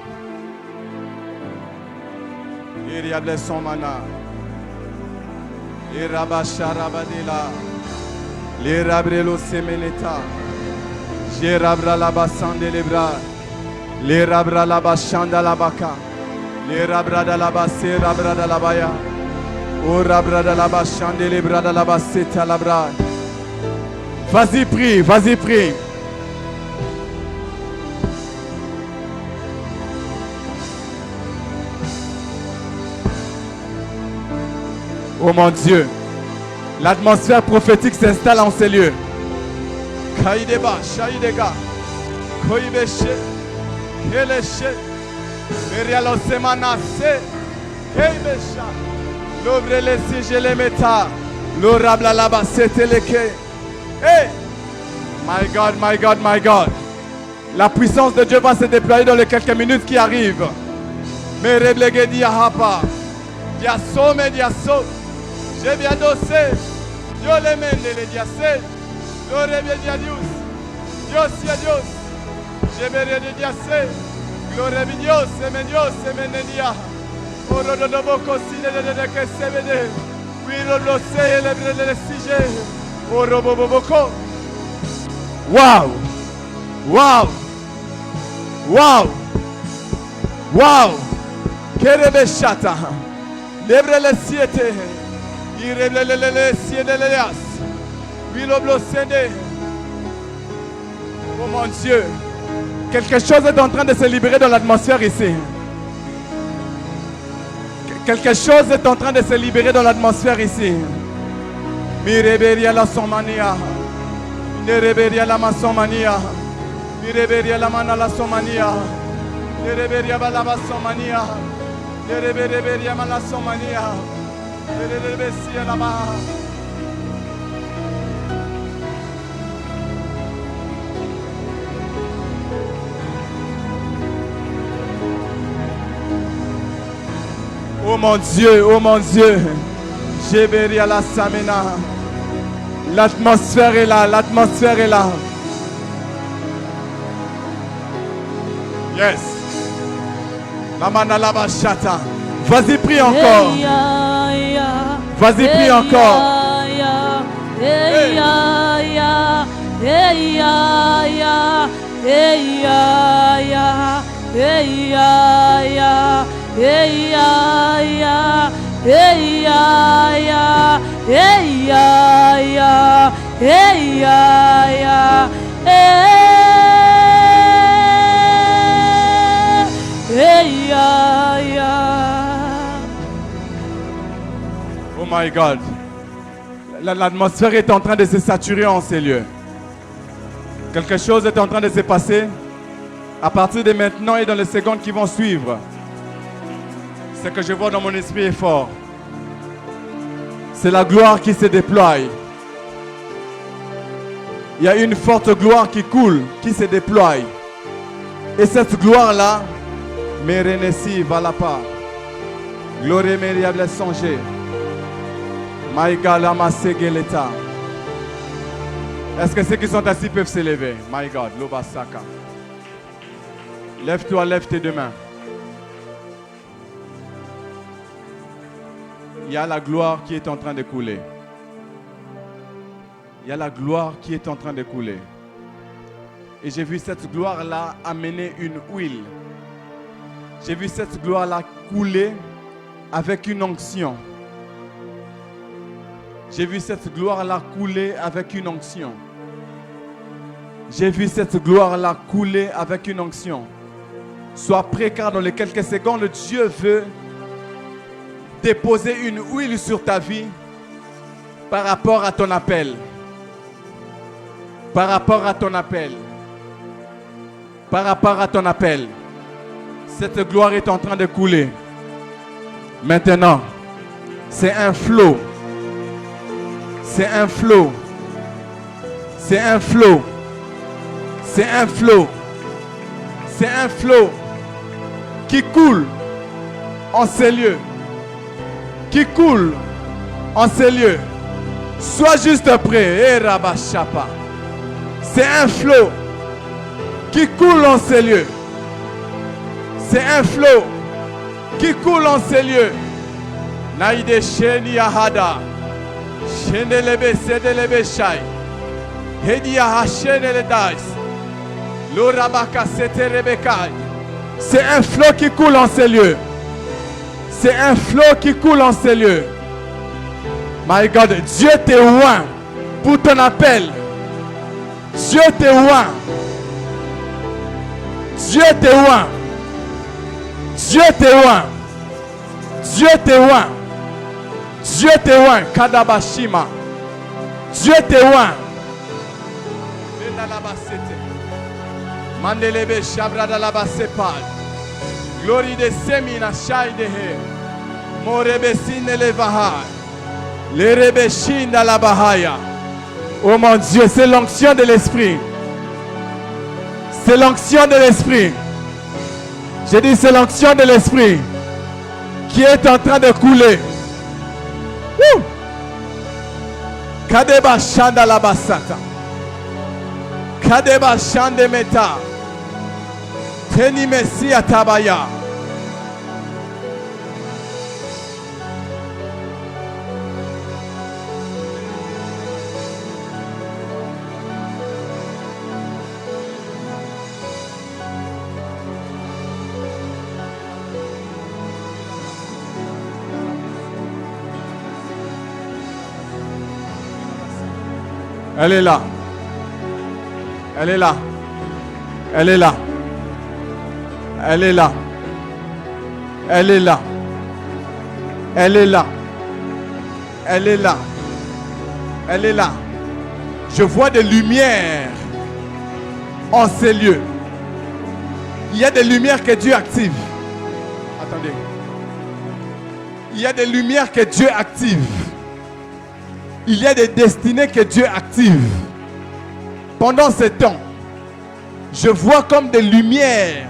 Vas-y, prie, vas-y, prie. Oh mon Dieu, l'atmosphère prophétique s'installe en ces lieux. Kaideba, Shaidega, Koibeshe, Keleshe, Merialo Semanase, Keibesha, Lobrele Sigelemeta, Lorabla Labaseteleke. Hey! My God, my God, my God. La puissance de Dieu va se déployer dans les quelques minutes qui arrivent. Mereblege diahapa. Diaso me diaso. Je viens d'osser. Dieu les mène les diacés. Dieu les bien Dios. Dios y Dios. Je verrai de diacés. Gloria a Dios, Dios, Dia. Oro de boko sine de que se vede. Wiro lo se le sige. Oro boko. Wow. Wow. Wow. Wow. Kerebe shata. Lebre le siete. Ireble le siete le lias. Wilo lo sende. Oh mon Dieu. Quelque chose est en train de se libérer dans l'atmosphère ici. Quelque chose est en train de se libérer dans l'atmosphère ici. Mireberia la somania. Nereberia la masomania. Mireberia la mana la somania. Nereberia la basomania. Nereberia la somania. Nereberia la ma. Oh mon Dieu, oh mon Dieu. Jéberia la samena. L'atmosphère est là, l'atmosphère est là. Yes. La mana la bachata. Vas-y, prie encore. Vas-y, prie encore. Oh my God. L'atmosphère est en train de se saturer en ces lieux. Quelque chose est en train de se passer. À partir de maintenant et dans les secondes qui vont suivre, ce que je vois dans mon esprit est fort. C'est la gloire qui se déploie. Il y a une forte gloire qui coule, qui se déploie. Et cette gloire-là, Merenesi Valapa, Gloire Mériable Songé, Maïga Masegeleta. Est-ce que ceux qui sont assis peuvent s'élever? My God, Lobasaka. Lève-toi, lève tes deux mains. Il y a la gloire qui est en train de couler. Il y a la gloire qui est en train de couler. Et j'ai vu cette gloire-là amener une huile. J'ai vu cette gloire-là couler avec une onction. J'ai vu cette gloire-là couler avec une onction. J'ai vu cette gloire-là couler avec une onction. Sois prêt car dans les quelques secondes, Dieu veut déposer une huile sur ta vie par rapport à ton appel. Par rapport à ton appel. Par rapport à ton appel. Cette gloire est en train de couler. Maintenant, c'est un flot. C'est un flot. C'est un flot. C'est un flot. C'est un flot. qui coule en ces lieux. Qui coule en ces lieux. Sois juste prêt. C'est un flot qui coule en ces lieux. C'est un flot qui coule en ces lieux. Naïde Sheni Ahada. Shenelebe Sedelebe Shai. Hedia Hashenele Dais. Lorabaka Sete Rebekai. C'est un flot qui coule en ces lieux. C'est un flot qui coule en ces lieux. My God, Dieu te oint pour ton appel. Dieu te oint. Dieu te oint. Dieu te oint. Dieu te oint. Dieu te oint. Kadabashima. Dieu te oint. Mandelebe Shabrada Labasepal. Glory de Semina Shaidehe. Morebesine Levahai. Les Rebeshinda la Bahaya. Oh mon Dieu, c'est l'onction de l'Esprit. C'est l'onction de l'Esprit. J'ai dit c'est l'onction de l'Esprit qui est en train de couler. Kadeba Shanda la Basata. Kadeba Shande Meta. Teni Messi Atabaya. Elle est là. Elle est là. Elle est là. Elle est là. Elle est là. Elle est là. Elle est là. Elle est là. Je vois des lumières en ces lieux. Il y a des lumières que Dieu active. Attendez. Il y a des lumières que Dieu active. Il y a des destinées que Dieu active. Pendant ce temps, je vois comme des lumières.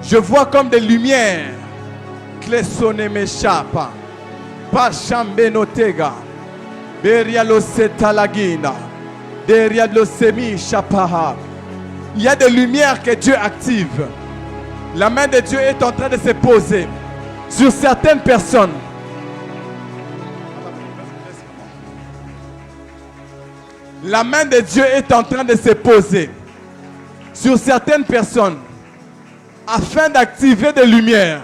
Je vois comme des lumières. Klesone meshapa. Pachambenotega. Berialo setalagina. Berialo semi chapaha. Il y a des lumières que Dieu active. La main de Dieu est en train de se poser sur certaines personnes. La main de Dieu est en train de se poser sur certaines personnes afin d'activer des lumières,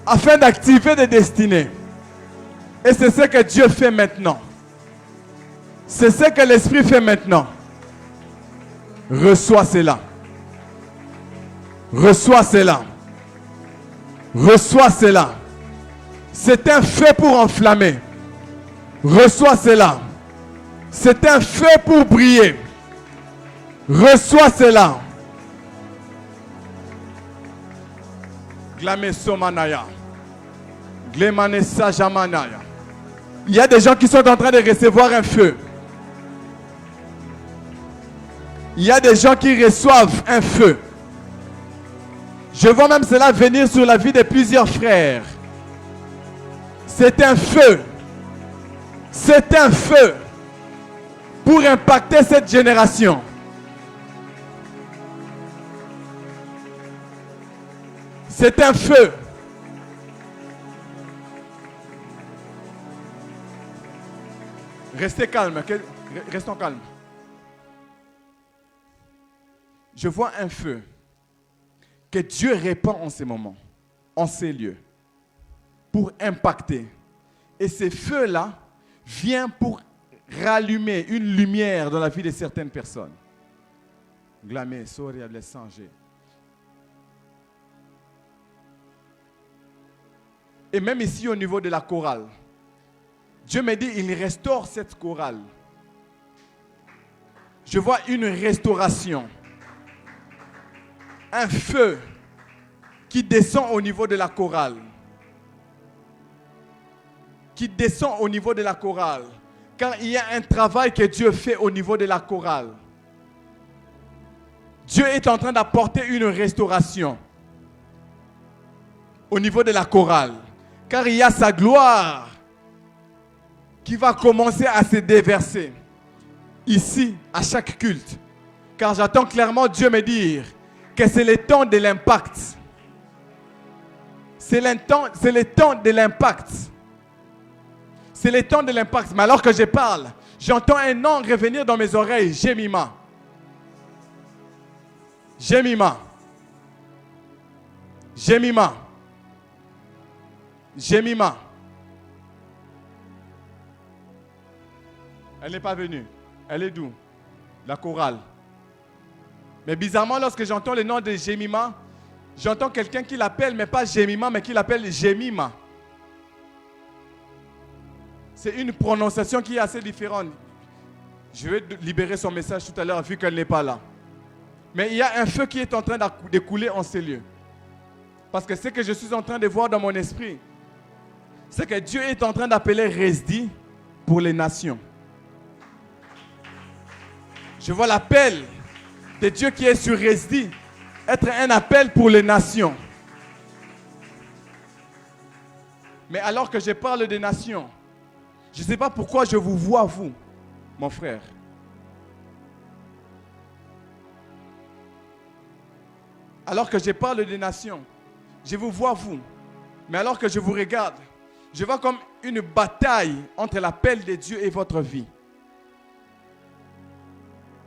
afin d'activer des destinées. Et c'est ce que Dieu fait maintenant. C'est ce que l'Esprit fait maintenant. Reçois cela. Reçois cela. Reçois cela. C'est un feu pour enflammer. Reçois cela. C'est un feu pour briller. Reçois cela. Glamesomanaya. Glemanesa jamanaya. Il y a des gens qui sont en train de recevoir un feu. Il y a des gens qui reçoivent un feu. Je vois même cela venir sur la vie de plusieurs frères. C'est un feu. C'est un feu pour impacter cette génération. C'est un feu. Restez calme. Restons calmes. Je vois un feu que Dieu répand en ces moments, en ces lieux, pour impacter. Et ces feux-là viennent pour rallumer une lumière dans la vie de certaines personnes. Glamé, Soria, Blessanger. Et même ici au niveau de la chorale, Dieu me dit, il restaure cette chorale. Je vois une restauration. Un feu qui descend au niveau de la chorale. Qui descend au niveau de la chorale. Quand il y a un travail que Dieu fait au niveau de la chorale. Dieu est en train d'apporter une restauration au niveau de la chorale. Car il y a sa gloire qui va commencer à se déverser ici, à chaque culte. Car j'entends clairement Dieu me dire que c'est le temps de l'impact. C'est le temps de l'impact. C'est le temps de l'impact. Mais alors que je parle, j'entends un nom revenir dans mes oreilles. Jemima. Jemima. Jemima. Jemima. Elle n'est pas venue. Elle est d'où? La chorale. Mais bizarrement, lorsque j'entends le nom de Jemima, j'entends quelqu'un qui l'appelle, mais pas Jemima, mais qui l'appelle Jemima. C'est une prononciation qui est assez différente. Je vais libérer son message tout à l'heure, vu qu'elle n'est pas là. Mais il y a un feu qui est en train de couler en ces lieux. Parce que ce que je suis en train de voir dans mon esprit, c'est que Dieu est en train d'appeler Resdi pour les nations. Je vois l'appel de Dieu qui est sur Resdi être un appel pour les nations. Mais alors que je parle des nations, je ne sais pas pourquoi je vous vois, vous, mon frère. Alors que je parle des nations, je vous vois, vous. Mais alors que je vous regarde, je vois comme une bataille entre l'appel de Dieu et votre vie.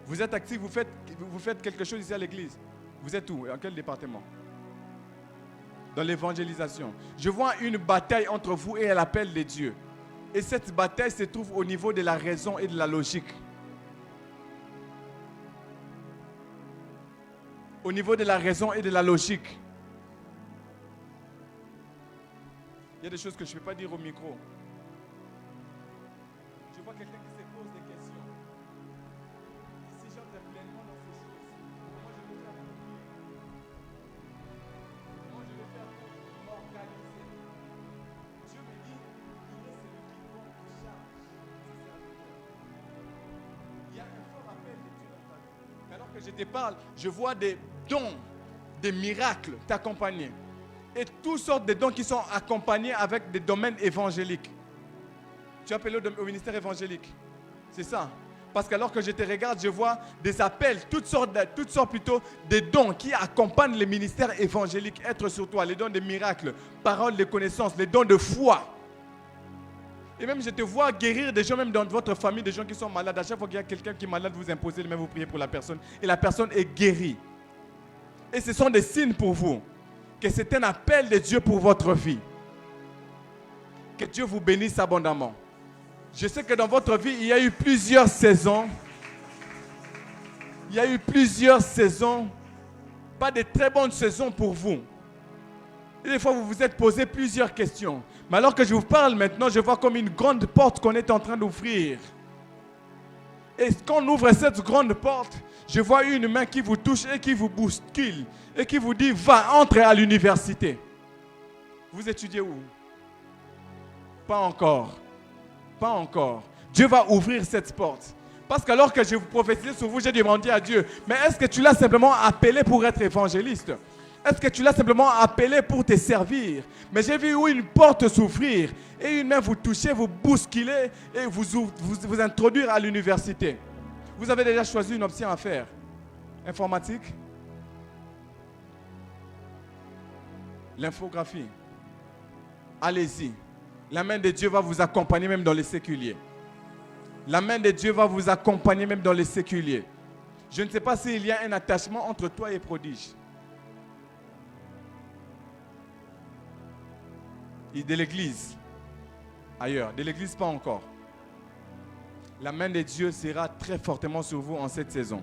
Vous êtes actif, vous faites quelque chose ici à l'église. Vous êtes où? En quel département? Dans l'évangélisation. Je vois une bataille entre vous et l'appel de Dieu. Et cette bataille se trouve au niveau de la raison et de la logique. Au niveau de la raison et de la logique. Il y a des choses que je ne peux pas dire au micro. Je vois quelqu'un qui se pose des questions. Et si j'entre pleinement dans ces choses, comment je vais faire pour vivre? Comment je vais faire pour m'organiser? Dieu me dit, il est celui qui prend en charge ses serviteurs. Il y a un fort appel de Dieu dans ta vie. Mais alors que je te parle, je vois des dons, des miracles t'accompagner. Et toutes sortes de dons qui sont accompagnés avec des domaines évangéliques. Tu as appelé au ministère évangélique. C'est ça. Parce qu'alors que je te regarde, je vois des appels, toutes sortes plutôt, des dons qui accompagnent les ministères évangéliques. Être sur toi, les dons de miracles, paroles de connaissance, les dons de foi. Et même je te vois guérir des gens, même dans votre famille, des gens qui sont malades. À chaque fois qu'il y a quelqu'un qui est malade, vous imposez les mains, vous priez pour la personne. Et la personne est guérie. Et ce sont des signes pour vous que c'est un appel de Dieu pour votre vie. Que Dieu vous bénisse abondamment. Je sais que dans votre vie, il y a eu plusieurs saisons. Il y a eu plusieurs saisons. Pas de très bonnes saisons pour vous. Et des fois, vous vous êtes posé plusieurs questions. Mais alors que je vous parle maintenant, je vois comme une grande porte qu'on est en train d'ouvrir. Et quand on ouvre cette grande porte, je vois une main qui vous touche et qui vous bouscule. Et qui vous dit, va, entre à l'université. Vous étudiez où? Pas encore. Pas encore. Dieu va ouvrir cette porte. Parce qu'alors que je vous prophétise sur vous, j'ai demandé à Dieu, mais est-ce que tu l'as simplement appelé pour être évangéliste? Est-ce que tu l'as simplement appelé pour te servir? Mais j'ai vu une porte s'ouvrir et une main vous toucher, vous bousculer et vous introduire à l'université. Vous avez déjà choisi une option à faire. Informatique? L'infographie. Allez-y. La main de Dieu va vous accompagner même dans les séculiers. La main de Dieu va vous accompagner même dans les séculiers. Je ne sais pas s'il y a un attachement entre toi et Prodige. Et de l'église. Ailleurs. De l'église, pas encore. La main de Dieu sera très fortement sur vous en cette saison.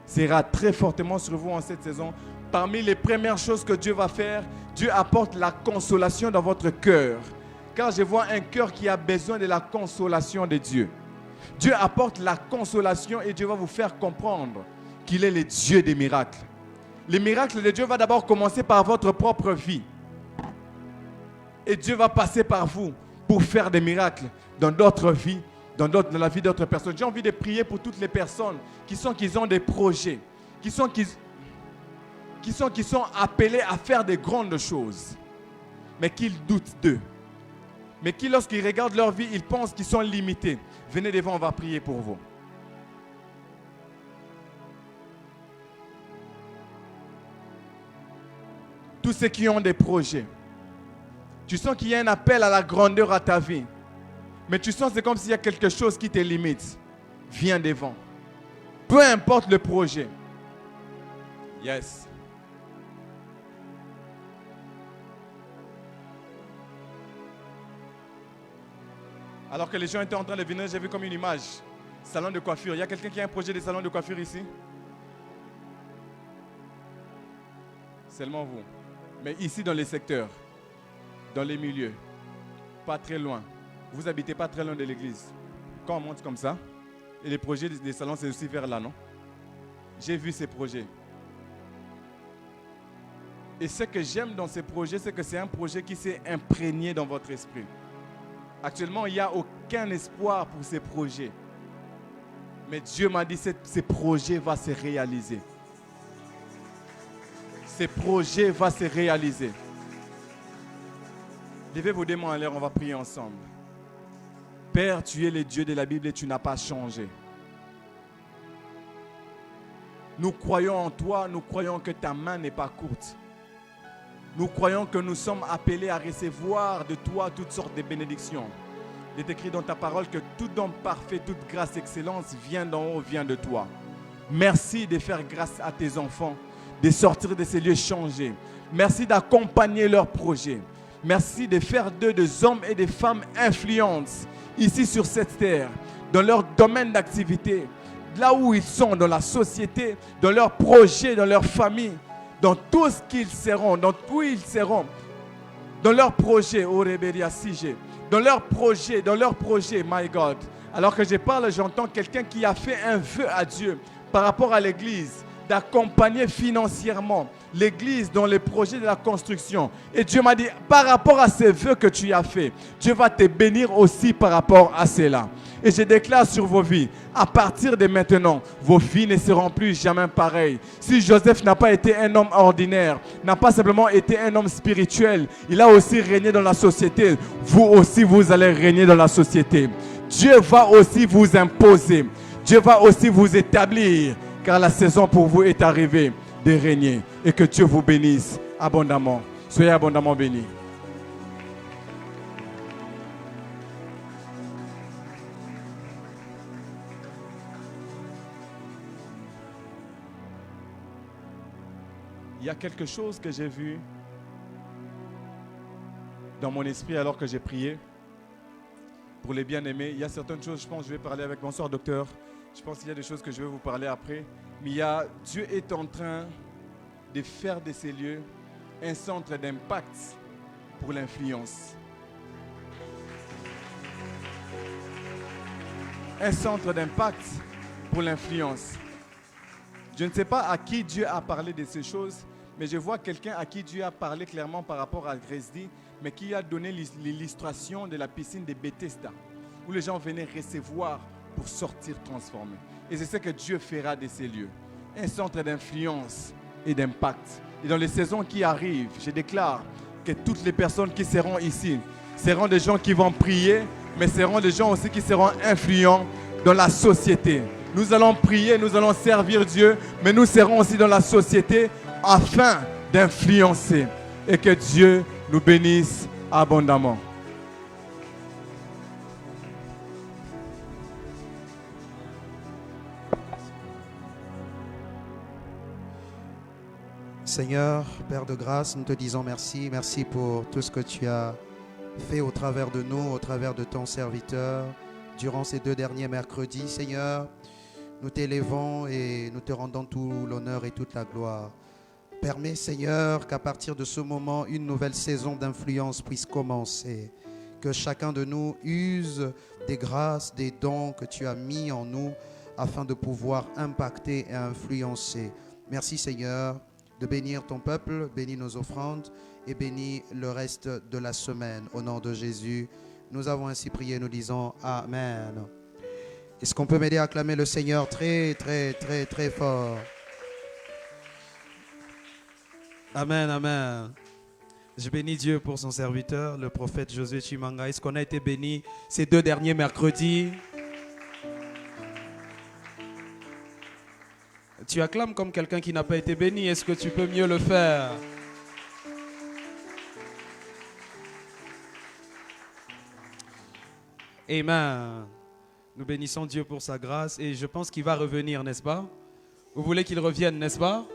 Sera très fortement sur vous en cette saison. Parmi les premières choses que Dieu va faire, Dieu apporte la consolation dans votre cœur. Car je vois un cœur qui a besoin de la consolation de Dieu. Dieu apporte la consolation et Dieu va vous faire comprendre qu'il est le Dieu des miracles. Les miracles de Dieu vont d'abord commencer par votre propre vie. Et Dieu va passer par vous pour faire des miracles dans d'autres vies, dans la vie d'autres personnes. J'ai envie de prier pour toutes les personnes qui ont des projets, qui sont appelés à faire des grandes choses, mais qu'ils doutent d'eux. Mais qui, lorsqu'ils regardent leur vie, ils pensent qu'ils sont limités. Venez devant, on va prier pour vous. Tous ceux qui ont des projets, tu sens qu'il y a un appel à la grandeur à ta vie, mais tu sens que c'est comme s'il y a quelque chose qui te limite. Viens devant. Peu importe le projet. Yes. Alors que les gens étaient en train de venir, j'ai vu comme une image. Salon de coiffure. Il y a quelqu'un qui a un projet de salon de coiffure ici? Seulement vous. Mais ici dans les secteurs, dans les milieux, pas très loin. Vous habitez pas très loin de l'église. Quand on monte comme ça, et les projets des salons, c'est aussi vers là, non? J'ai vu ces projets. Et ce que j'aime dans ces projets, c'est que c'est un projet qui s'est imprégné dans votre esprit. Actuellement, il n'y a aucun espoir pour ces projets. Mais Dieu m'a dit que ces projets vont se réaliser. Ces projets vont se réaliser. Levez vos deux mains en l'air, on va prier ensemble. Père, tu es le Dieu de la Bible et tu n'as pas changé. Nous croyons en toi, nous croyons que ta main n'est pas courte. Nous croyons que nous sommes appelés à recevoir de toi toutes sortes de bénédictions. Il est écrit dans ta parole que tout don parfait, toute grâce, excellence vient d'en haut, vient de toi. Merci de faire grâce à tes enfants, de sortir de ces lieux changés. Merci d'accompagner leurs projets. Merci de faire d'eux des hommes et des femmes influentes ici sur cette terre, dans leur domaine d'activité, là où ils sont, dans la société, dans leurs projets, dans leur famille, dans tout ce qu'ils seront, dans où ils seront, dans leurs projets, dans leurs projets, my God. Alors que je parle, j'entends quelqu'un qui a fait un vœu à Dieu par rapport à l'église, d'accompagner financièrement l'église dans les projets de la construction. Et Dieu m'a dit, par rapport à ces vœux que tu as fait, Dieu va te bénir aussi par rapport à cela. Et je déclare sur vos vies, à partir de maintenant, vos vies ne seront plus jamais pareilles. Si Joseph n'a pas été un homme ordinaire, n'a pas simplement été un homme spirituel, il a aussi régné dans la société. Vous aussi, vous allez régner dans la société. Dieu va aussi vous imposer. Dieu va aussi vous établir. Car la saison pour vous est arrivée de régner. Et que Dieu vous bénisse abondamment. Soyez abondamment bénis. Il y a quelque chose que j'ai vu dans mon esprit alors que j'ai prié pour les bien-aimés. Il y a certaines choses, je pense que je vais parler avec... Bonsoir docteur. Je pense qu'il y a des choses que je vais vous parler après. Mais Dieu est en train de faire de ces lieux un centre d'impact pour l'influence. Un centre d'impact pour l'influence. Je ne sais pas à qui Dieu a parlé de ces choses, mais je vois quelqu'un à qui Dieu a parlé clairement par rapport à Gresdy, mais qui a donné l'illustration de la piscine de Bethesda, où les gens venaient recevoir pour sortir transformés. Et c'est ce que Dieu fera de ces lieux. Un centre d'influence et d'impact. Et dans les saisons qui arrivent, je déclare que toutes les personnes qui seront ici seront des gens qui vont prier, mais seront des gens aussi qui seront influents dans la société. Nous allons prier, nous allons servir Dieu, mais nous serons aussi dans la société afin d'influencer. Et que Dieu nous bénisse abondamment. Seigneur, Père de grâce, nous te disons merci. Merci pour tout ce que tu as fait au travers de nous, au travers de ton serviteur, durant ces 2 derniers mercredis. Seigneur, nous t'élevons et nous te rendons tout l'honneur et toute la gloire. Permets, Seigneur, qu'à partir de ce moment, une nouvelle saison d'influence puisse commencer. Que chacun de nous use des grâces, des dons que tu as mis en nous afin de pouvoir impacter et influencer. Merci, Seigneur, de bénir ton peuple, bénis nos offrandes et bénis le reste de la semaine. Au nom de Jésus, nous avons ainsi prié, nous disons Amen. Est-ce qu'on peut m'aider à acclamer le Seigneur très, très, très, très fort? Amen, amen. Je bénis Dieu pour son serviteur, le prophète Josué Chimanga. Est-ce qu'on a été béni ces 2 derniers mercredis? Tu acclames comme quelqu'un qui n'a pas été béni. Est-ce que tu peux mieux le faire? Amen. Nous bénissons Dieu pour sa grâce et je pense qu'il va revenir, n'est-ce pas? Vous voulez qu'il revienne, n'est-ce pas?